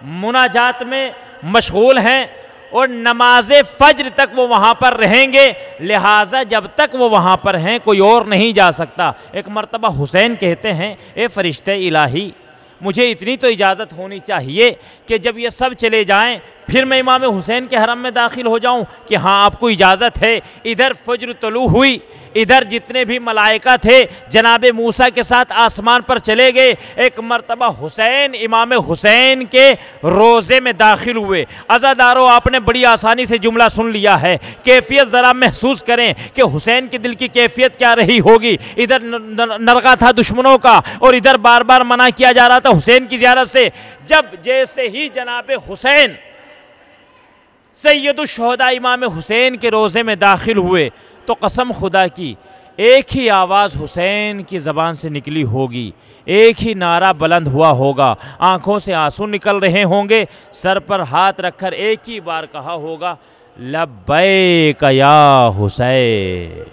मुनाजात में मशगूल हैं और नमाज फज्र तक वो वहाँ पर रहेंगे, लिहाजा जब तक वो वहाँ पर हैं कोई और नहीं जा सकता। एक मर्तबा हुसैन कहते हैं, ए फरिश्ते इलाही, मुझे इतनी तो इजाज़त होनी चाहिए कि जब ये सब चले जाएं फिर मैं इमाम हुसैन के हरम में दाखिल हो जाऊं कि हाँ आपको इजाज़त है। इधर फज्र तलू हुई, इधर जितने भी मलाइका थे जनाबे मूसा के साथ आसमान पर चले गए। एक मर्तबा हुसैन इमाम हुसैन के रोज़े में दाखिल हुए। अज़ादारों, आपने बड़ी आसानी से जुमला सुन लिया है, कैफियत ज़रा महसूस करें कि हुसैन के दिल की कैफियत क्या रही होगी। इधर नरगा था दुश्मनों का और इधर बार बार मना किया जा रहा था हुसैन की ज़ियारत से। जब जैसे ही जनाबे हुसैन सैयदुश्शुहदा इमाम हुसैन के रोज़े में दाखिल हुए तो कसम खुदा की एक ही आवाज़ हुसैन की ज़बान से निकली होगी, एक ही नारा बुलंद हुआ होगा, आंखों से आंसू निकल रहे होंगे, सर पर हाथ रखकर एक ही बार कहा होगा, लब्बैक या हुसैन।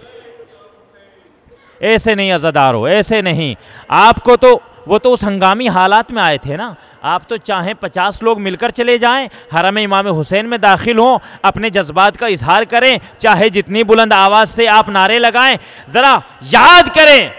ऐसे नहीं अज़ादारो, ऐसे नहीं। आपको तो वो तो उस हंगामी हालात में आए थे ना, आप तो चाहें 50 लोग मिलकर चले जाएं, हरम इमाम हुसैन में दाखिल हों, अपने जज्बात का इजहार करें, चाहे जितनी बुलंद आवाज़ से आप नारे लगाएं। ज़रा याद करें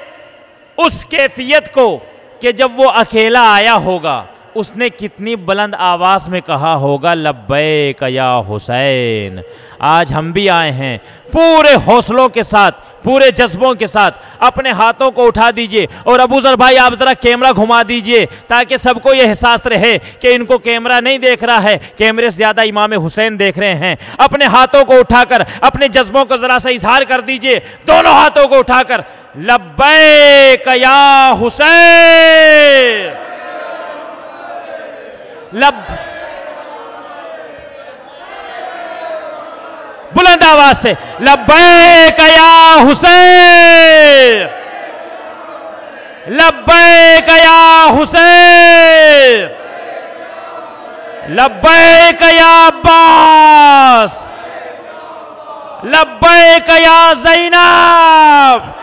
उस कैफियत को कि जब वो अकेला आया होगा उसने कितनी बुलंद आवाज़ में कहा होगा, लब्बैक या हुसैन। आज हम भी आए हैं पूरे हौसलों के साथ, पूरे जज्बों के साथ। अपने हाथों को उठा दीजिए और अबू ज़र भाई आप ज़रा कैमरा घुमा दीजिए ताकि सबको ये एहसास रहे कि इनको कैमरा नहीं देख रहा है, कैमरे से ज़्यादा इमाम हुसैन देख रहे हैं। अपने हाथों को उठाकर अपने जज्बों को ज़रा सा इजहार कर दीजिए, दोनों हाथों को उठाकर, लब्बैक या हुसैन। बुलंद आवाज से लब्बैक या हुसैन, लब्बैक या हुसैन, लब्बैक या अब्बास, लब्बैक या ज़ैनब,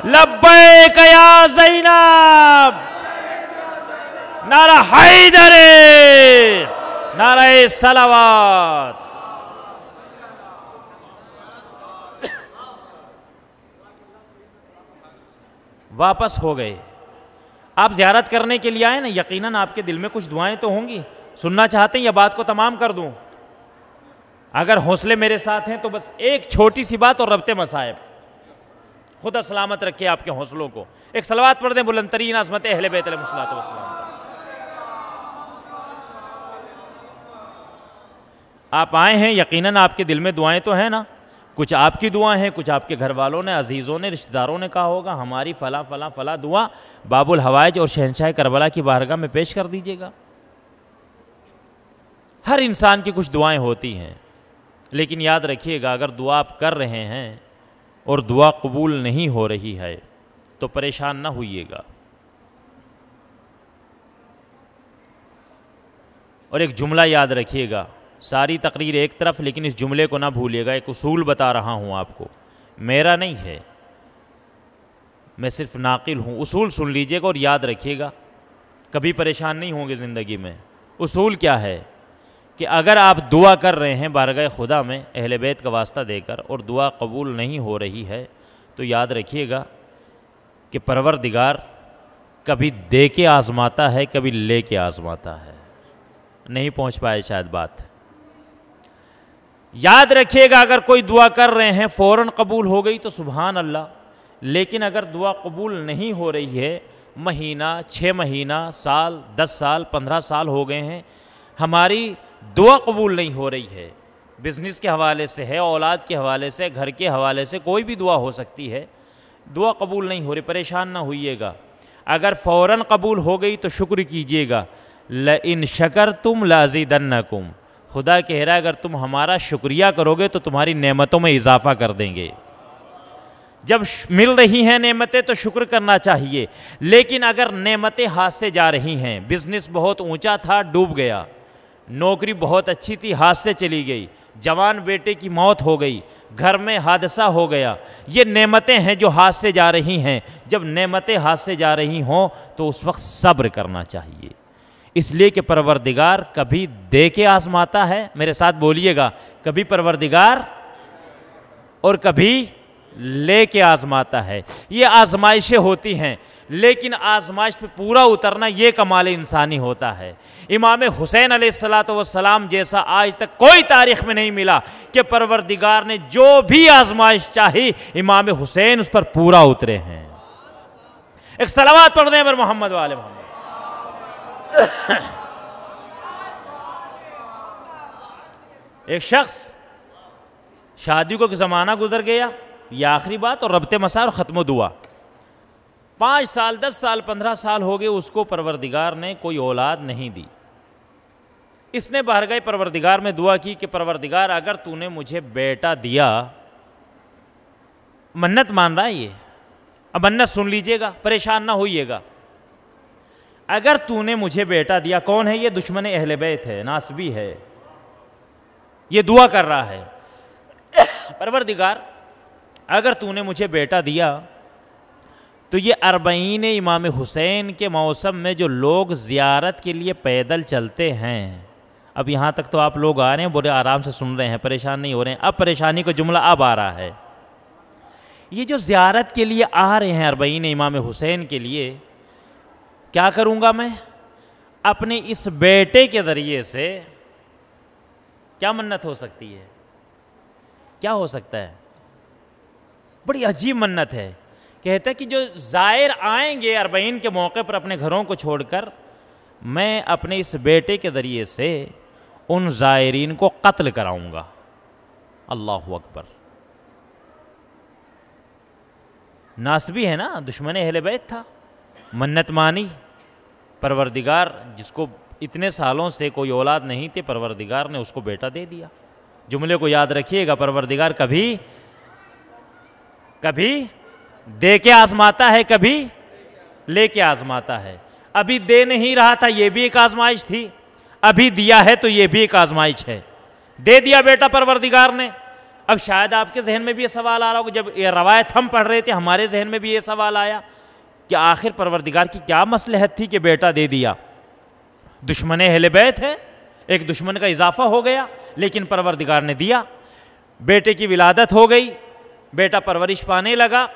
लब्बैक या ज़ैनब। नारा हैदरे, नारा सलावत। वापस हो गए। आप ज़ियारत करने के लिए आए ना, यकीनन आपके दिल में कुछ दुआएं तो होंगी। सुनना चाहते हैं या बात को तमाम कर दूं? अगर हौसले मेरे साथ हैं तो बस एक छोटी सी बात और रब्ते मसाइब। खुदा सलामत रखे आपके हौसलों को। एक सलवात पढ़ दें बुलंदतरीन अज़मत अहले बैत अलैहिस्सलातु वस्सलाम। आप आए हैं, यकीनन आपके दिल में दुआएं तो हैं ना, कुछ आपकी दुआ हैं, कुछ आपके घर वालों ने, अजीज़ों ने, रिश्तेदारों ने कहा होगा हमारी फ़ला फ़ला फ़ला दुआ बाबुल हवाइज और शहंशाह करबला की बारगाह में पेश कर दीजिएगा। हर इंसान की कुछ दुआएं होती हैं, लेकिन याद रखिएगा अगर दुआ आप कर रहे हैं और दुआ कबूल नहीं हो रही है तो परेशान ना होइएगा। और एक जुमला याद रखिएगा, सारी तकरीर एक तरफ, लेकिन इस जुमले को ना भूलिएगा। एक उसूल बता रहा हूँ आपको, मेरा नहीं है, मैं सिर्फ नाकिल हूँ। उसूल सुन लीजिएगा और याद रखिएगा, कभी परेशान नहीं होंगे ज़िंदगी में। उसूल क्या है कि अगर आप दुआ कर रहे हैं बारगाह खुदा में अहले बैत का वास्ता देकर और दुआ कबूल नहीं हो रही है तो याद रखिएगा कि परवरदिगार कभी दे के आज़माता है, कभी ले के आज़माता है। नहीं पहुँच पाए शायद बात। याद रखिएगा अगर कोई दुआ कर रहे हैं फ़ौरन कबूल हो गई तो सुभान अल्लाह, लेकिन अगर दुआ कबूल नहीं हो रही है, महीना, 6 महीना, साल, 10 साल, 15 साल हो गए हैं, हमारी दुआ कबूल नहीं हो रही है, बिज़नेस के हवाले से है, औलाद के हवाले से, घर के हवाले से, कोई भी दुआ हो सकती है, दुआ कबूल नहीं हो रही, परेशान ना होइएगा। अगर फ़ौरन कबूल हो गई तो शुक्र कीजिएगा, ल इन शकर तुम लाज़ीदन्नकुम, खुदा कह रहा है अगर तुम हमारा शुक्रिया करोगे तो तुम्हारी नेमतों में इजाफ़ा कर देंगे। जब मिल रही हैं नेमतें तो शुक्र करना चाहिए, लेकिन अगर नेमतें हाथ से जा रही हैं, बिज़नेस बहुत ऊंचा था, डूब गया, नौकरी बहुत अच्छी थी, हाथ से चली गई, जवान बेटे की मौत हो गई, घर में हादसा हो गया, ये नेमतें हैं जो हाथ से जा रही हैं। जब नेमतें हाथ से जा रही हों तो उस वक्त सब्र करना चाहिए, इसलिए कि परवरदिगार कभी दे के आजमाता है, मेरे साथ बोलिएगा, कभी परवरदिगार और कभी ले के आजमाता है। ये आजमाइशें होती हैं, लेकिन आजमाइश पे पूरा उतरना ये कमाल इंसानी होता है। इमाम हुसैन अलैहिस्सलाम जैसा आज तक कोई तारीख में नहीं मिला कि परवरदिगार ने जो भी आजमाइश चाही, इमाम हुसैन उस पर पूरा उतरे हैं। एक सलावत पढ़ दें पर मोहम्मद वाले मोहम्मद। एक शख्स, शादी को ज़माना गुजर गया, ये आखिरी बात, और रब्ते मसार ख़त्म दुआ, 5 साल, 10 साल, 15 साल हो गए, उसको परवरदिगार ने कोई औलाद नहीं दी। इसने बाहर गए परवरदिगार में दुआ की कि परवरदिगार अगर तूने मुझे बेटा दिया, मन्नत मान रहा है ये, अब मन्नत सुन लीजिएगा, परेशान ना होइएगा, अगर तूने मुझे बेटा दिया, कौन है ये? दुश्मन अहले बैत है, नासबी है, ये दुआ कर रहा है, परवरदिगार अगर तूने मुझे बेटा दिया तो ये 40 इमाम हुसैन के मौसम में जो लोग ज़ियारत के लिए पैदल चलते हैं, अब यहाँ तक तो आप लोग आ रहे हैं, बड़े आराम से सुन रहे हैं, परेशान नहीं हो रहे हैं, अब परेशानी का जुमला अब आ रहा है। ये जो ज़ियारत के लिए आ रहे हैं 40 इमाम हुसैन के लिए, क्या करूँगा मैं? अपने इस बेटे के ज़रिए से क्या मन्नत हो सकती है? क्या हो सकता है? बड़ी अजीब मन्नत है। कहता है कि जो ज़ायर आएंगे 40 के मौके पर अपने घरों को छोड़कर, मैं अपने इस बेटे के ज़रिए से उन ज़ायरीन को कत्ल कराऊंगा। अल्लाहु अकबर। नासबी है ना, दुश्मन अहले बैत था, मन्नत मानी, परवरदिगार जिसको इतने सालों से कोई औलाद नहीं थे, परवरदिगार ने उसको बेटा दे दिया। जुमले को याद रखिएगा, परवरदिगार कभी कभी दे के आजमाता है, कभी ले के आजमाता है। अभी दे नहीं रहा था, ये भी एक आजमाइश थी, अभी दिया है तो ये भी एक आजमाइश है। दे दिया बेटा परवरदिगार ने। अब शायद आपके जहन में भी ये सवाल आ रहा होगा, जब ये रवायत हम पढ़ रहे थे हमारे जहन में भी ये सवाल आया कि आखिर परवरदिगार की क्या मसलहत थी कि बेटा दे दिया? दुश्मन अहले बैत है, एक दुश्मन का इजाफा हो गया, लेकिन परवरदिगार ने दिया। बेटे की विलादत हो गई, बेटा परवरिश पाने लगा।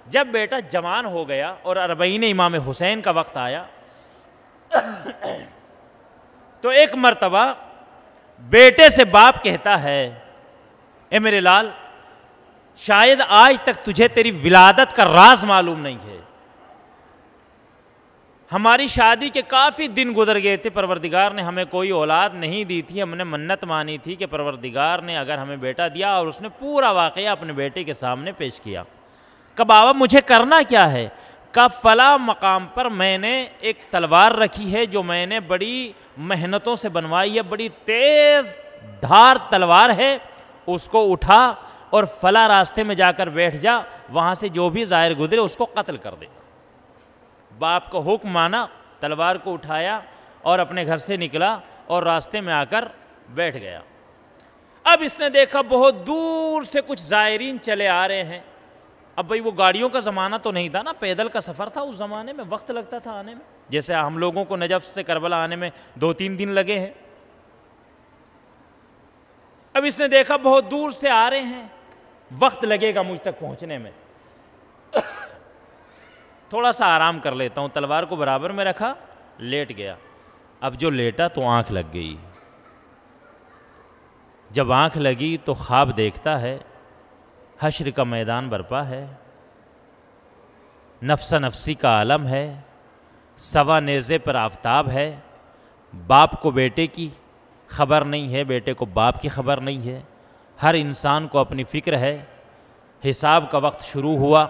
जब बेटा जवान हो गया और 40 इमाम हुसैन का वक्त आया तो एक मर्तबा बेटे से बाप कहता है, ए मेरे लाल, शायद आज तक तुझे तेरी विलादत का राज मालूम नहीं है। हमारी शादी के काफ़ी दिन गुजर गए थे, परवरदिगार ने हमें कोई औलाद नहीं दी थी, हमने मन्नत मानी थी कि परवरदिगार ने अगर हमें बेटा दिया, और उसने पूरा वाक़या अपने बेटे के सामने पेश किया। कब बाबा मुझे करना क्या है? कब फला मकाम पर मैंने एक तलवार रखी है जो मैंने बड़ी मेहनतों से बनवाई है, बड़ी तेज़ धार तलवार है, उसको उठा और फला रास्ते में जाकर बैठ जा, वहाँ से जो भी ज़ाहिर गुजरे उसको कत्ल कर दे। बाप को हुक्म माना, तलवार को उठाया और अपने घर से निकला और रास्ते में आकर बैठ गया। अब इसने देखा बहुत दूर से कुछ ज़ायरीन चले आ रहे हैं। अब भाई वो गाड़ियों का ज़माना तो नहीं था ना, पैदल का सफ़र था उस ज़माने में, वक्त लगता था आने में, जैसे हम लोगों को नजफ़ से करबला आने में 2-3 दिन लगे हैं। अब इसने देखा बहुत दूर से आ रहे हैं, वक्त लगेगा मुझ तक पहुंचने में, थोड़ा सा आराम कर लेता हूं। तलवार को बराबर में रखा, लेट गया। अब जो लेटा तो आंख लग गई। जब आंख लगी तो ख्वाब देखता है, हश्र का मैदान बरपा है, नफ्सा नफसी का आलम है, सवा नेज़े पर आफताब है। बाप को बेटे की ख़बर नहीं है, बेटे को बाप की ख़बर नहीं है। हर इंसान को अपनी फ़िक्र है। हिसाब का वक्त शुरू हुआ,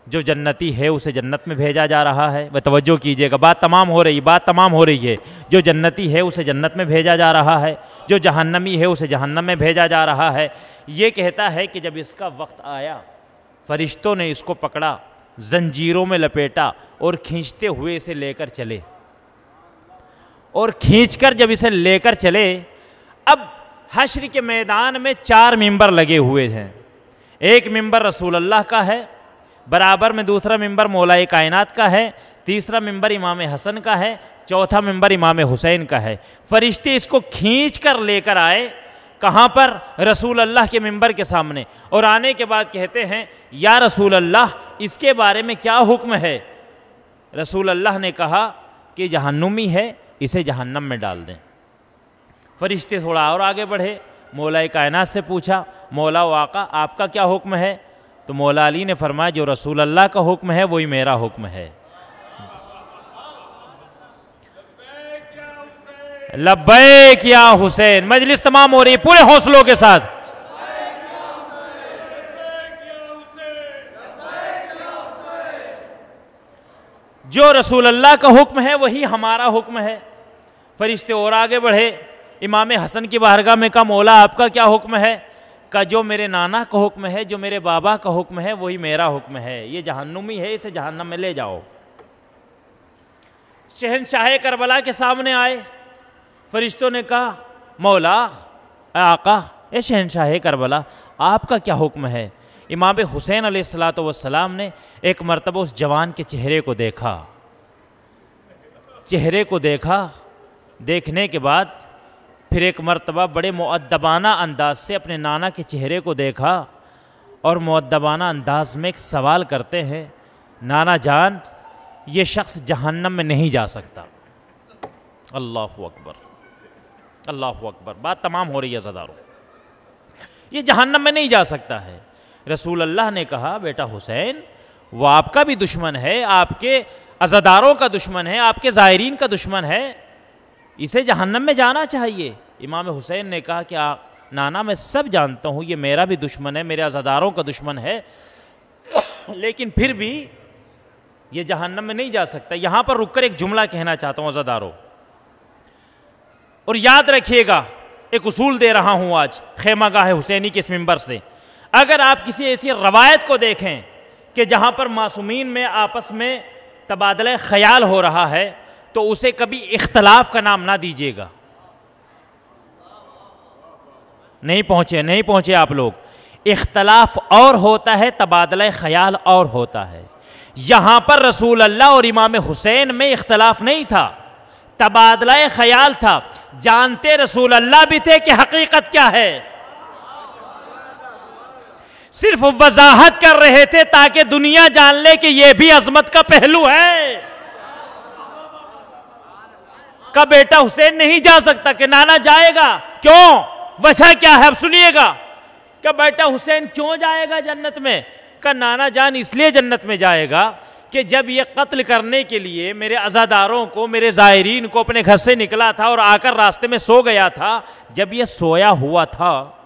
जो जन्नती है उसे जन्नत में भेजा जा रहा है। वह तवज्जो कीजिएगा, बात तमाम हो रही है। जो जन्नती है उसे जन्नत में भेजा जा रहा है, जो जहन्नमी है उसे जहन्नम में भेजा जा रहा है। ये कहता है कि जब इसका वक्त आया, फरिश्तों ने इसको पकड़ा, जंजीरों में लपेटा और खींचते हुए इसे लेकर चले। और खींचकर जब इसे लेकर चले, अब हश्र के मैदान में 4 मिंबर लगे हुए हैं। एक मिंबर रसूल अल्लाह का है, बराबर में दूसरा मिंबर मौलाए कायनात का है, तीसरा मिंबर इमाम हसन का है, चौथा मिंबर इमाम हुसैन का है। फरिश्ते इसको खींच कर लेकर आए, कहाँ पर? रसूल अल्लाह के मिंबर के सामने। और आने के बाद कहते हैं, या रसूल अल्लाह, इसके बारे में क्या हुक्म है? रसूल अल्लाह ने कहा कि जहन्नुमी है, इसे जहन्नम में डाल दें। फरिश्ते थोड़ा और आगे बढ़े, मौलाए कायनात से पूछा, मौला व आका आपका क्या हुक्म है? तो मौला अली ने फरमाया, जो रसूल अल्लाह का हुक्म है वही मेरा हुक्म है। लब्बैक या हुसैन। मजलिस तमाम हो रही है पूरे हौसलों के साथ। जो रसूल अल्लाह का हुक्म है वही हमारा हुक्म है। फरिश्ते और आगे बढ़े, इमाम हसन की बारगाह में कहा, मौला आपका क्या हुक्म है? का जो मेरे नाना का हुक्म है, जो मेरे बाबा का हुक्म है वही मेरा हुक्म है। ये जहन्नुमी है, इसे जहन्नम में ले जाओ। शहनशाह करबला के सामने आए, फरिश्तों ने कहा, मौला आका, ए शहनशाह करबला, आपका क्या हुक्म है? इमाम हुसैन अलैहिस्सलातु वस्सलाम ने एक मरतबा उस जवान के चेहरे को देखा। देखने के बाद फिर एक मरतबा बड़े मुअद्दबाना अंदाज से अपने नाना के चेहरे को देखा और मुअद्दबाना अंदाज में एक सवाल करते हैं, नाना जान, ये शख्स जहन्नम में नहीं जा सकता। अल्लाहु अकबर, अल्लाहु अकबर। बात तमाम हो रही है ज़दारों, ये जहन्नम में नहीं जा सकता है। रसूल अल्लाह ने कहा, बेटा हुसैन, वो आपका भी दुश्मन है, आपके अज़ादारों का दुश्मन है, आपके ज़ायरीन का दुश्मन है, इसे जहन्नम में जाना चाहिए। इमाम हुसैन ने कहा कि नाना, मैं सब जानता हूँ ये मेरा भी दुश्मन है, मेरे अज़ादारों का दुश्मन है, लेकिन फिर भी ये जहन्नम में नहीं जा सकता। यहाँ पर रुककर एक जुमला कहना चाहता हूँ अज़ादारों, और याद रखिएगा, एक उसूल दे रहा हूँ आज खेमागाह हुसैनी के इस मिंबर से। अगर आप किसी ऐसी रवायत को देखें कि जहाँ पर मासूमीन में आपस में तबादला ख्याल हो रहा है, तो उसे कभी इख्तलाफ का नाम ना दीजिएगा। नहीं पहुंचे आप लोग। इख्तलाफ और होता है, तबादला ख्याल और होता है। यहां पर रसूल अल्लाह और इमाम हुसैन में इख्तलाफ नहीं था, तबादला ख्याल था। जानते रसूल अल्लाह भी थे कि हकीकत क्या है, सिर्फ वजाहत कर रहे थे ताकि दुनिया जान ले कि यह भी अजमत का पहलू है। का बेटा हुसैन नहीं जा सकता, कि नाना जाएगा, क्यों, वजह क्या है, अब सुनिएगा। का बेटा हुसैन क्यों जाएगा जन्नत में? का नाना जान इसलिए जन्नत में जाएगा कि जब ये कत्ल करने के लिए मेरे अज़ादारों को, मेरे ज़ायरीन को अपने घर से निकला था और आकर रास्ते में सो गया था, जब ये सोया हुआ था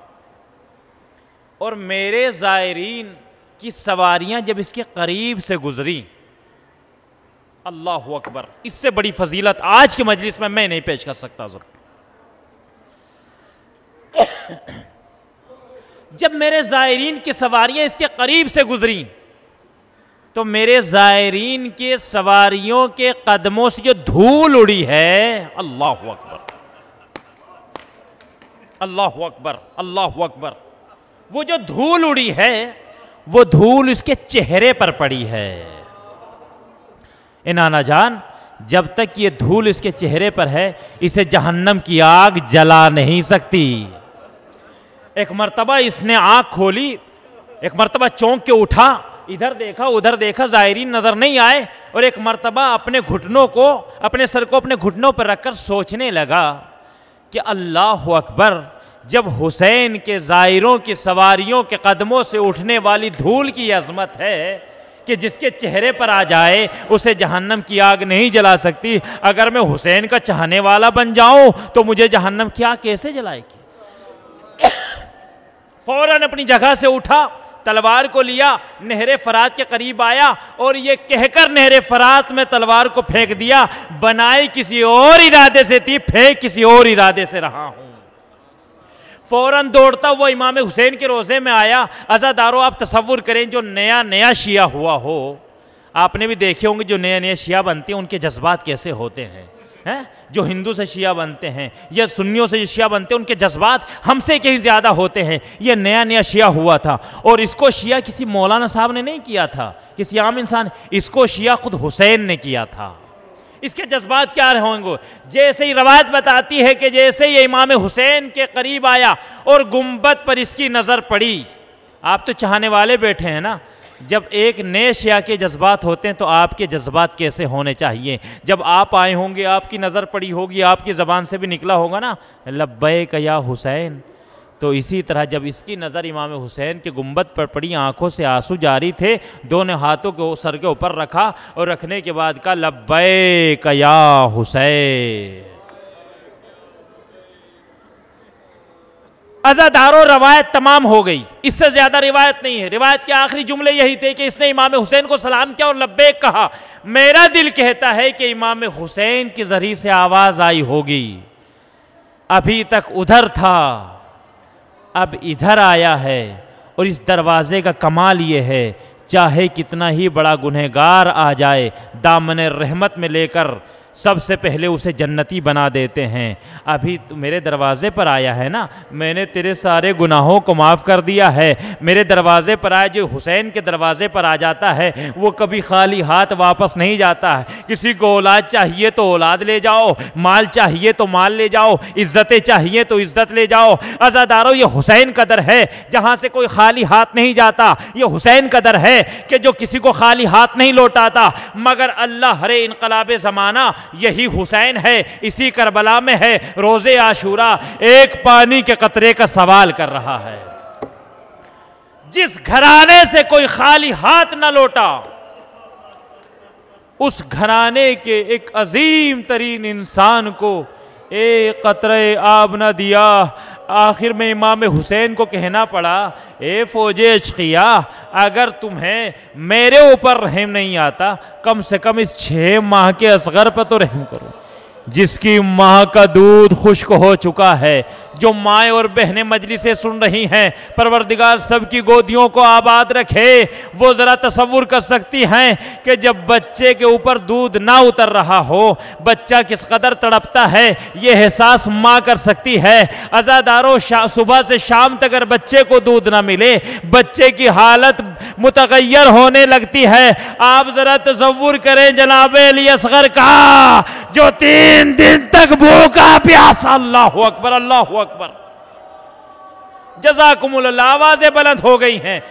और मेरे ज़ायरीन की सवारियां जब इसके करीब से गुजरी, अल्लाहु अकबर, इससे बड़ी फजीलत आज की मजलिस में मैं नहीं पेश कर सकता। जब मेरे ज़ायरीन की सवारियां इसके करीब से गुजरी तो मेरे ज़ायरीन के सवारियों के कदमों से जो धूल उड़ी है, अल्लाहु अकबर, अल्लाहु अकबर, अल्लाहु अकबर, वो जो धूल उड़ी है वो धूल इसके चेहरे पर पड़ी है। नाना जान, जब तक ये धूल इसके चेहरे पर है, इसे जहन्नम की आग जला नहीं सकती। एक मर्तबा इसने आंख खोली, एक मर्तबा चौंक के उठा, इधर देखा उधर देखा, ज़ायरीन नजर नहीं आए, और एक मर्तबा अपने घुटनों को, अपने सर को अपने घुटनों पर रखकर सोचने लगा कि अल्लाहु अकबर, जब हुसैन के ज़ायरों की सवारियों के कदमों से उठने वाली धूल की अजमत है, कि जिसके चेहरे पर आ जाए उसे जहन्नम की आग नहीं जला सकती। अगर मैं हुसैन का चाहने वाला बन जाऊं तो मुझे जहन्नम की आग कैसे जलाएगी। फौरन अपनी जगह से उठा, तलवार को लिया, नहरे फरात के करीब आया और ये कहकर नहरे फरात में तलवार को फेंक दिया, बनाई किसी और इरादे से थी, फेंक किसी और इरादे से रहा हूं। फौरन दौड़ता वो इमाम हुसैन के रोज़े में आया। अज़ादारों, आप तसव्वुर करें, जो नया नया शिया हुआ हो, आपने भी देखे होंगे जो नए नए शिया बनते हैं उनके जज्बात कैसे होते हैं, हैं? जो हिंदू से शिया बनते हैं या सुन्नियों से शिया बनते हैं उनके जज्बात हमसे कहीं ज़्यादा होते हैं। ये नया नया शिया हुआ था और इसको शिया किसी मौलाना साहब ने नहीं किया था, किसी आम इंसान, इसको शिया खुद हुसैन ने किया था। इसके जज्बात क्या होंगे? जैसे ही रवायत बताती है कि जैसे ये इमाम हुसैन के करीब आया और गुंबद पर इसकी नज़र पड़ी। आप तो चाहने वाले बैठे हैं ना, जब एक नए शिया के जज्बात होते हैं तो आपके जज्बात कैसे होने चाहिए। जब आप आए होंगे, आपकी नज़र पड़ी होगी, आपकी ज़बान से भी निकला होगा ना लब्बैक या हुसैन। तो इसी तरह जब इसकी नज़र इमाम हुसैन के गुंबद पर पड़ी, आंखों से आंसू जारी थे, दोनों हाथों को सर के ऊपर रखा और रखने के बाद कहा लब्बैक या हुसैन। अज़ादारों, रवायत तमाम हो गई, इससे ज़्यादा रिवायत नहीं है। रिवायत के आखिरी जुमले यही थे कि इसने इमाम हुसैन को सलाम किया और लब्बैक कहा। मेरा दिल कहता है कि इमाम हुसैन के ज़रिए से आवाज़ आई होगी, अभी तक उधर था अब इधर आया है। और इस दरवाज़े का कमाल ये है, चाहे कितना ही बड़ा गुनहगार आ जाए, दामन रहमत में लेकर सबसे पहले उसे जन्नती बना देते हैं। अभी तो मेरे दरवाज़े पर आया है ना, मैंने तेरे सारे गुनाहों को माफ़ कर दिया है। मेरे दरवाज़े पर आया, जो हुसैन के दरवाज़े पर आ जाता है वो कभी खाली हाथ वापस नहीं जाता है। किसी को औलाद चाहिए तो औलाद ले जाओ, माल चाहिए तो माल ले जाओ, इज़्ज़तें चाहिए तो इज़्ज़त ले जाओ। अज़ादारों, ये हुसैन का दर है जहाँ से कोई खाली हाथ नहीं जाता। ये हुसैन का दर है कि जो किसी को खाली हाथ नहीं लौटाता। मगर अल्लाह हरे इनकलाब ज़माना यही हुसैन है, इसी करबला में है। रोज़े आशूरा एक पानी के कतरे का सवाल कर रहा है। जिस घराने से कोई खाली हाथ न लौटा, उस घराने के एक अजीम तरीन इंसान को एक कतरे आब न दिया। आखिर में इमाम हुसैन को कहना पड़ा, ए फौजे अशकिया, अगर तुम्हें मेरे ऊपर रहम नहीं आता, कम से कम इस 6 माह के असगर पर तो रहम करो, जिसकी माँ का दूध खुश्क हो चुका है। जो माएँ और बहनें मजलिस से सुन रही हैं, परवरदिगार सबकी गोदियों को आबाद रखे। वो ज़रा तसव्वुर कर सकती हैं कि जब बच्चे के ऊपर दूध ना उतर रहा हो, बच्चा किस कदर तड़पता है, ये एहसास माँ कर सकती है। अज़ादारों, सुबह से शाम तक अगर बच्चे को दूध ना मिले, बच्चे की हालत मुतगय्यर होने लगती है। आप ज़रा तसव्वुर करें जनाब अली असगर का, जो 3 दिन तक भूखा प्यासा। अल्लाहु अकबर, अल्लाहु अकबर। जज़ाकुमुल्लाह। आवाज़ें बुलंद हो गई हैं।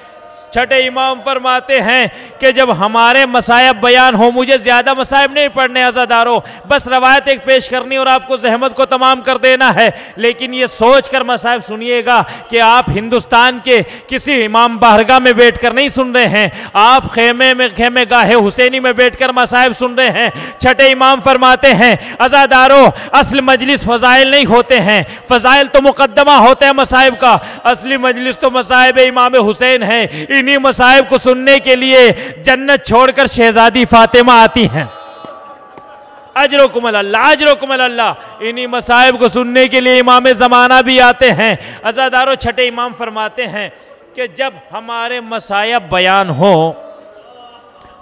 छठे इमाम फरमाते हैं कि जब हमारे मसायब बयान हो, मुझे ज़्यादा मसायब नहीं पढ़ने अज़ादारों, बस रवायत एक पेश करनी और आपको ज़हमत को तमाम कर देना है। लेकिन ये सोच कर मसायब सुनिएगा कि आप हिंदुस्तान के किसी इमाम बारगाह में बैठ कर नहीं सुन रहे हैं, आप खेमे गाहे हुसैनी में बैठ कर मसायब सुन रहे हैं। छठे इमाम फरमाते हैं, अज़ादारों, असल मजलिस फ़ज़ाइल नहीं होते हैं, फ़ज़ाइल तो मुक़द्दमा होते हैं मसायब का। असली मजलिस तो मसायब इमाम हुसैन है। इन्हीं मसाइब को सुनने के लिए जन्नत छोड़कर शहजादी फातिमा आती हैं। अजरुकुम अल्लाह, अजरुकुम अल्लाह। इन्हीं मसाइब को सुनने के लिए इमाम ज़माना भी आते हैं। अज़ादारों, छठे इमाम फरमाते हैं कि जब हमारे मसाइब बयान हो,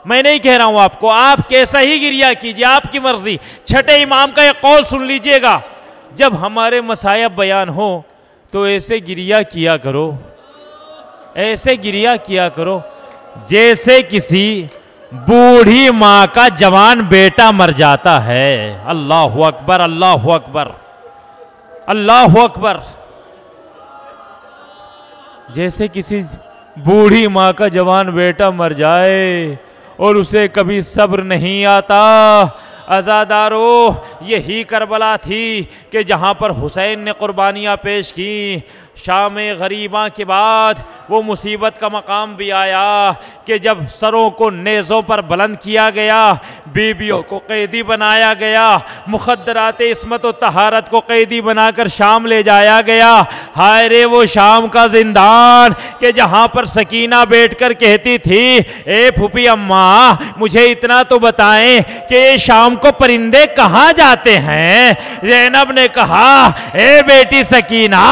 मैं नहीं कह रहा हूं आपको, आप कैसा ही गिरिया कीजिए, आपकी मर्जी। छठे इमाम का एक कौल सुन लीजिएगा, जब हमारे मसाइब बयान हो तो ऐसे गिरिया किया करो, ऐसे गिरिया किया करो जैसे किसी बूढ़ी माँ का जवान बेटा मर जाता है। अल्लाहु अकबर, अल्लाहु अकबर, अल्लाहु अकबर। जैसे किसी बूढ़ी माँ का जवान बेटा मर जाए और उसे कभी सब्र नहीं आता। अज़ादारों, यही करबला थी कि जहाँ पर हुसैन ने कुर्बानियाँ पेश की। शाम गरीबा के बाद वो मुसीबत का मकाम भी आया कि जब सरों को नेज़ों पर बुलंद किया गया, बीबियों को कैदी बनाया गया, मुखद्दरात इस्मत व तहारत को कैदी बनाकर शाम ले जाया गया। हाय रे वो शाम का जिंदान कि जहाँ पर सकीना बैठकर कहती थी, ए फूफी अम्मा मुझे इतना तो बताएं कि ये शाम को परिंदे कहाँ जाते हैं। ज़ैनब ने कहा, ए बेटी सकीना,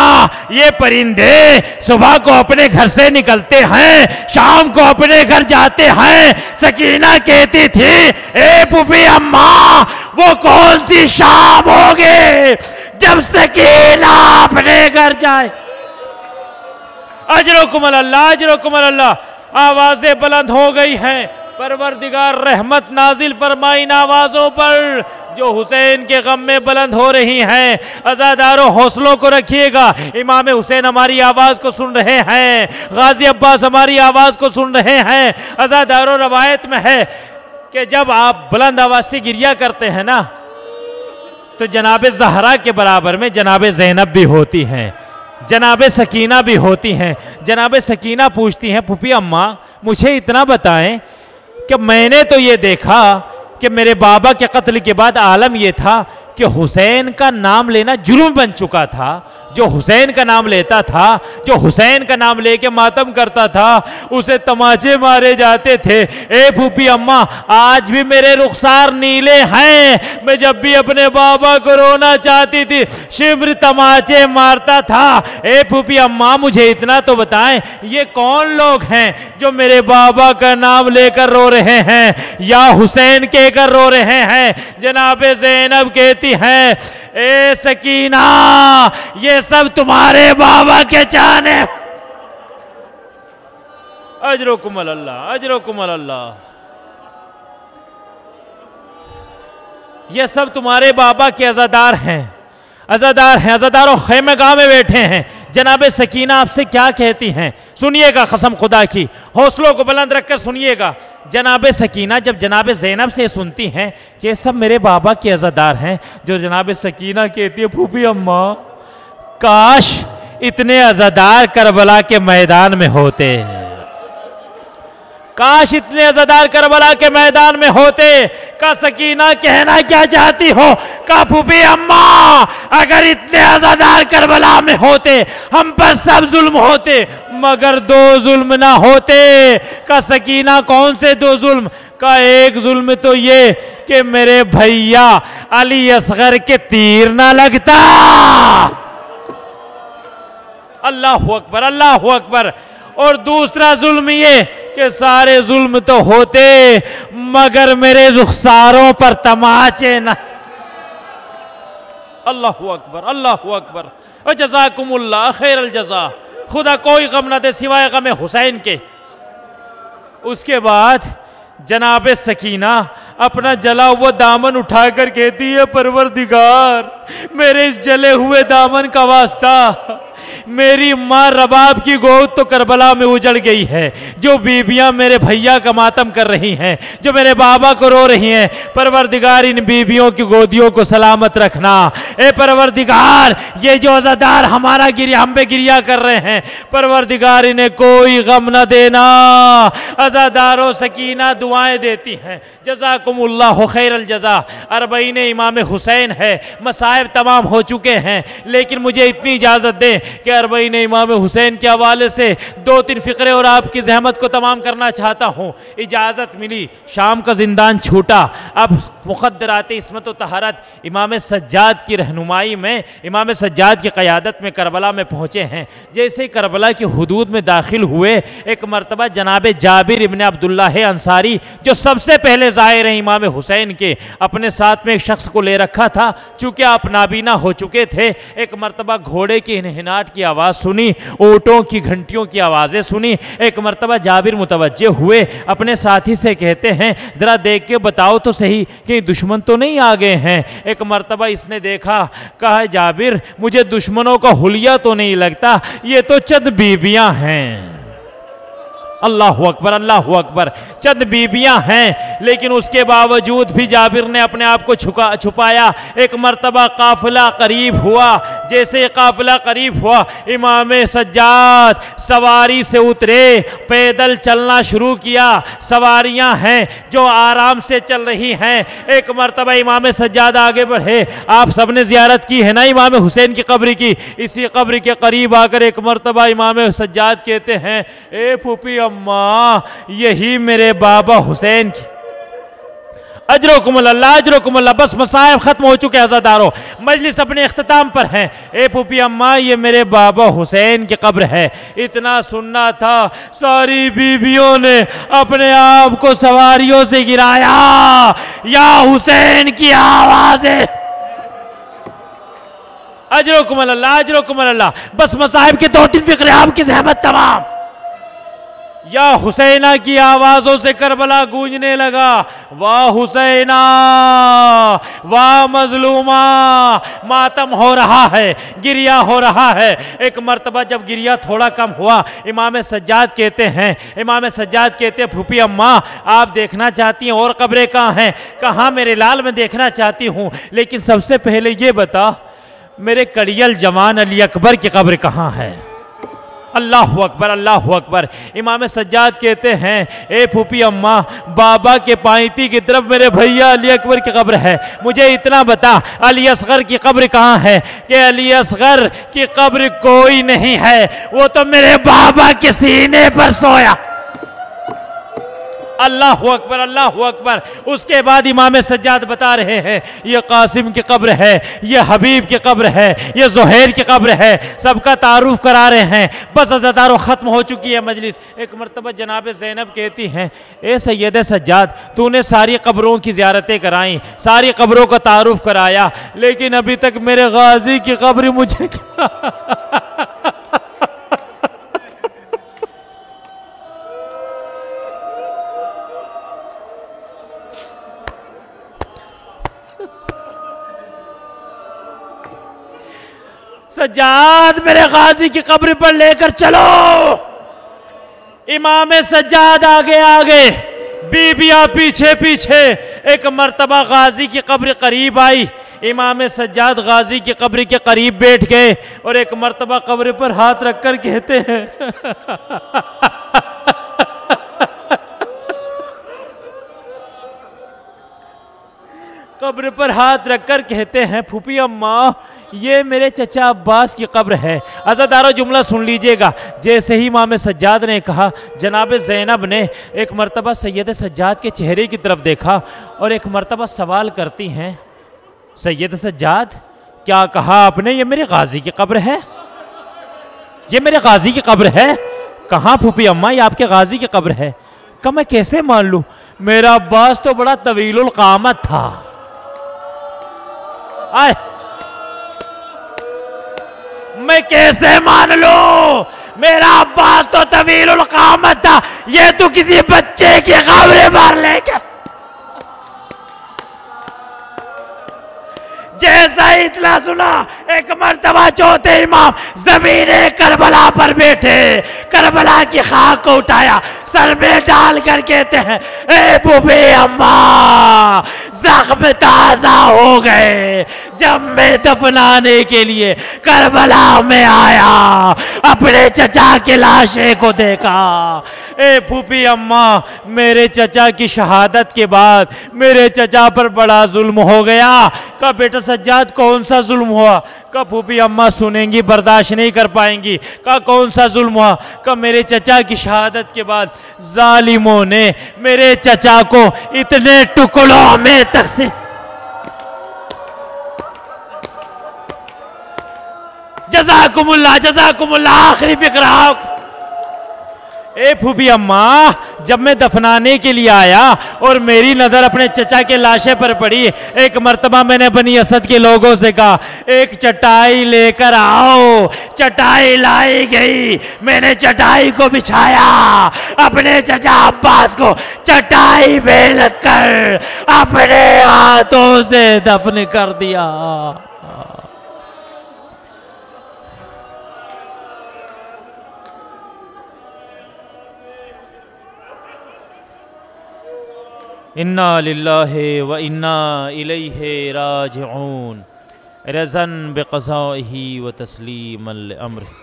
ये परिंदे सुबह को अपने घर से निकलते हैं, शाम को अपने घर जाते हैं। सकीना कहती थी, ए फूफी अम्मा वो कौन सी शाम होगी जब सकीना अपने घर जाए। अजरुकुम अल्लाह, अजरुकुम अल्लाह। आवाजें बुलंद हो गई हैं, परवरदिगार रहमत नाजिल फरमाई इन आवाज़ों पर जो हुसैन के गम में बुलंद हो रही हैं। अज़ादारों हौसलों को रखिएगा। इमाम हुसैन हमारी आवाज़ को सुन रहे हैं, गाजी अब्बास हमारी आवाज़ को सुन रहे हैं। अज़ादारों रवायत में है कि जब आप बुलंद आवाज़ से गिरिया करते हैं ना, तो जनाब ज़हरा के बराबर में जनाब ज़ैनब भी होती हैं, जनाब सकीना भी होती हैं। जनाब सकीना पूछती हैं, फूफी अम्मा मुझे इतना बताएं कि मैंने तो ये देखा कि मेरे बाबा के कत्ल के बाद आलम ये था कि हुसैन का नाम लेना जुर्म बन चुका था। जो हुसैन का नाम लेता था, जो हुसैन का नाम लेके मातम करता था, उसे तमाचे मारे जाते थे। ए फूफी अम्मा आज भी मेरे रुखसार नीले हैं। मैं जब भी अपने बाबा को रोना चाहती थी शिब्र तमाचे मारता था। ए फूफी अम्मा मुझे इतना तो बताएं, ये कौन लोग हैं जो मेरे बाबा का नाम लेकर रो रहे हैं या हुसैन कहकर रो रहे हैं। जनाब ज़ैनब कहती है, ए सकीना ये सब तुम्हारे बाबा के चाहने। अजरुकुम अल्लाह, अजरुकुम अल्लाह। ये सब तुम्हारे बाबा के अज़ादार हैं, अज़ादार हैं। अज़ादारों खैमेगाह में बैठे हैं। जनाब सकीना आपसे क्या कहती हैं, सुनिएगा कसम खुदा की, हौसलों को बुलंद रखकर सुनिएगा। जनाब सकीना जब जनाब ज़ैनब से सुनती हैं कि ये सब मेरे बाबा के अज़ादार हैं, जो जनाब सकीना कहती है, फूफी अम्मा काश इतने अज़ादार करबला के मैदान में होते, काश इतने अज़ादार करबला के मैदान में होते। का सकीना कहना क्या चाहती हो? का फूफी अम्मा अगर इतने अज़ादार करबला में होते हम पर सब जुल्म होते मगर दो जुल्म ना होते। का सकीना कौन से दो जुल्म? का एक जुल्म तो ये कि मेरे भैया अली असगर के तीर ना लगता। अल्लाहु अकबर, अल्लाहु अकबर। और दूसरा जुल्म ये कि सारे जुल्म तो होते मगर मेरे रुखसारों पर तमाचे न। अल्लाहु अकबर, अल्लाहु अकबर। और जज़ाकुमुल्लाह खैरल जज़ा। खुदा कोई गम न दे सिवाय गम हुसैन के। उसके बाद जनाब सकीना अपना जला हुआ दामन उठाकर कहती है, परवरदिगार मेरे इस जले हुए दामन का वास्ता, मेरी माँ रबाब की गोद तो करबला में उजड़ गई है। जो बीबियां मेरे भैया का मातम कर रही हैं, जो मेरे बाबा को रो रही हैं, परवरदिगार इन बीबियों की गोदियों को सलामत रखना। ए परवरदिगार ये जो अज़ादार हमारा हम पे गिरिया कर रहे हैं, परवरदिगार इन्हें कोई गम न देना। अज़ादारों सकीना दुआएं देती हैं। जज़ाकुमुल्लाह खैरल जज़ा। अरबईन इमाम हुसैन है, मसाइब तमाम हो चुके हैं, लेकिन मुझे इतनी इजाज़त दें कि अरबईन इमाम हुसैन के हवाले से दो तीन फ़िक्रे और आपकी जहमत को तमाम करना चाहता हूँ। इजाज़त मिली, शाम का जिंदान छूटा। अब मुक़द्दरात इस्मत व तहारत इमाम सज्जाद की रहनुमाई में, इमाम सज्जाद की क़यादत में करबला में पहुँचे हैं। जैसे करबला की हुदूद में दाखिल हुए, एक मरतबा जनाब जाबिर इब्न अब्दुल्लाह अंसारी जो सबसे पहले ज़ाहिर हैं इमाम हुसैन के, अपने साथ में एक शख्स को ले रखा था। चूँकि आप नाबीना हो चुके थे, एक मरतबा घोड़े की हिनाट की आवाज़ सुनी, ऊँटों की घंटियों की आवाज़ें सुनी। एक मरतबा जाबिर मुतवज्जे हुए, अपने साथी से कहते हैं, ज़रा देख के बताओ तो सही कि दुश्मन तो नहीं आ गए हैं। एक मरतबा इसने देखा, कहा जाबिर मुझे दुश्मनों का हुलिया तो नहीं लगता, ये तो चंद बीबियां हैं। अल्लाहु अकबर, अल्लाहु अकबर। चंद बीबियां हैं, लेकिन उसके बावजूद भी जाबिर ने अपने आप को छुपाया। एक मर्तबा काफिला करीब हुआ। जैसे काफिला करीब हुआ, इमाम सज्जाद सवारी से उतरे, पैदल चलना शुरू किया। सवारियां हैं जो आराम से चल रही हैं। एक मर्तबा इमाम सज्जाद आगे बढ़े। आप सबने ज़ियारत की है ना इमाम हुसैन की कब्र की। इसी कब्र के करीब आकर एक मर्तबा इमाम सज्जाद कहते हैं, ए फूफी अम्मा, यही मेरे बाबा हुसैन की। अजरकुमुल्लाह, अजरकुमुल्लाह। बस मसाइब खत्म हो चुके अज़ादारों, मजलिस अपने इख्तिताम पर है। ए फूफी अम्मा, ये मेरे बाबा हुसैन की कब्र है। इतना सुनना था, सारी बीवियों ने अपने आप को सवारियों से गिराया। या हुसैन की आवाज़ें, अजरकुमुल्लाह, अजरकुमुल्लाह। बस मसाहिब के 2-3 फिक्रे आपकी ज़हमत तमाम। या हुसैना की आवाज़ों से करबला गूंजने लगा। वाह हुसैना, वाह मजलूमा। मातम हो रहा है, गिरिया हो रहा है। एक मर्तबा जब गिरिया थोड़ा कम हुआ, इमाम सज्जाद कहते हैं, इमाम सज्जाद कहते हैं, फूफी अम्मा आप देखना चाहती हैं और कब्रें कहाँ हैं? कहाँ मेरे लाल, मैं देखना चाहती हूँ, लेकिन सबसे पहले ये बता, मेरे कड़ियल जवान अली अकबर की कब्र कहाँ है? अल्लाहु अकबर, अल्लाहु अकबर। इमाम सज्जाद कहते हैं, ए फूफी अम्मा, बाबा के पाइती की तरफ मेरे भैया अली अकबर की कब्र है। मुझे इतना बता, अली असगर की कब्र कहाँ है? कि अली असगर की कब्र कोई नहीं है, वो तो मेरे बाबा के सीने पर सोया। अल्लाहु अकबर, अल्लाहु अकबर। उसके बाद इमाम सज्जाद बता रहे हैं, ये कासिम की कब्र है, ये हबीब की कब्र है, ये ज़ुहैर की कब्र है। सबका तारुफ करा रहे हैं। बस अज़ादारों ख़त्म हो चुकी है मजलिस। एक मरतबा जनाब ज़ैनब कहती हैं, ए सैयद सज्जाद, तूने सारी कब्रों की ज़ियारतें कराई, सारी कब्रों का तारुफ कराया, लेकिन अभी तक मेरे गाजी की कब्र मुझे सज्जाद मेरे गाजी की कब्र पर लेकर चलो। इमाम सज्जाद आगे आगे, बीबियां पीछे पीछे। एक मर्तबा गाजी की कब्र करीब आई। इमाम सज्जाद गाजी की कब्र के करीब बैठ गए और एक मर्तबा कब्र पर हाथ रखकर कहते हैं कब्र पर हाथ रखकर कहते हैं, फूफी अम्मा, ये मेरे चचा अब्बास की कब्र है। अज़ादारों जुमला सुन लीजिएगा। जैसे ही इमाम सज्जाद ने कहा, जनाब ज़ैनब ने एक मर्तबा सैयद सज्जाद के चेहरे की तरफ देखा और एक मर्तबा सवाल करती हैं, सैयद सज्जाद, क्या कहा आपने? ये मेरे गाजी की कब्र है, ये मेरे गाजी की कब्र है। कहाँ फूफी अम्मा, ये आपके गाजी की कब्र है? कहा मैं कैसे मान लूँ, मेरा अब्बास तो बड़ा तवीलुल क़ामत था। आए, मैं कैसे मान लूं, मेरा अब्बास तो तवीलुल क़ामत था, ये तो किसी बच्चे की कब्र पर लेकर। जैसा ही इतना सुना, एक मर्तबा चौथे इमाम ज़मीने करबला पर बैठे, करबला की खाक को उठाया, सर में डाल कर कहते हैं, ए फूफी अम्मा, जख्म ताज़ा हो गए। जब मैं दफनाने के लिए करबला में आया, अपने चचा के लाशे को देखा। ए फूफी अम्मा, मेरे चचा की शहादत के बाद मेरे चचा पर बड़ा जुल्म हो गया। का बेटा सज्जाद, कौन सा जुल्म हुआ? का फूफी अम्मा सुनेंगी, बर्दाश्त नहीं कर पाएंगी। का कौन सा जुल्म हुआ? का मेरे चचा की शहादत के बाद जालिमों ने मेरे चचा को इतने टुकड़ों में तकसीम। जज़ाकुमुल्लाह, जज़ाकुमुल्लाह। आखिरी फिक्रा। ए फूफी अम्मा, जब मैं दफनाने के लिए आया और मेरी नज़र अपने चचा के लाशे पर पड़ी, एक मर्तबा मैंने बनी असद के लोगों से कहा, एक चटाई लेकर आओ। चटाई लाई गई, मैंने चटाई को बिछाया, अपने चचा अब्बास को चटाई पे लगकर अपने हाथों से दफन कर दिया। इन्ना लिल्लाहि व इन्ना इलैहि राजिऊन रज़न बिक़ज़ाइही व तस्लीमन लिअम्रिही।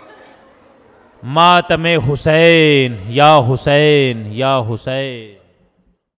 मातम हुसैन या हुसैन या हुसैन।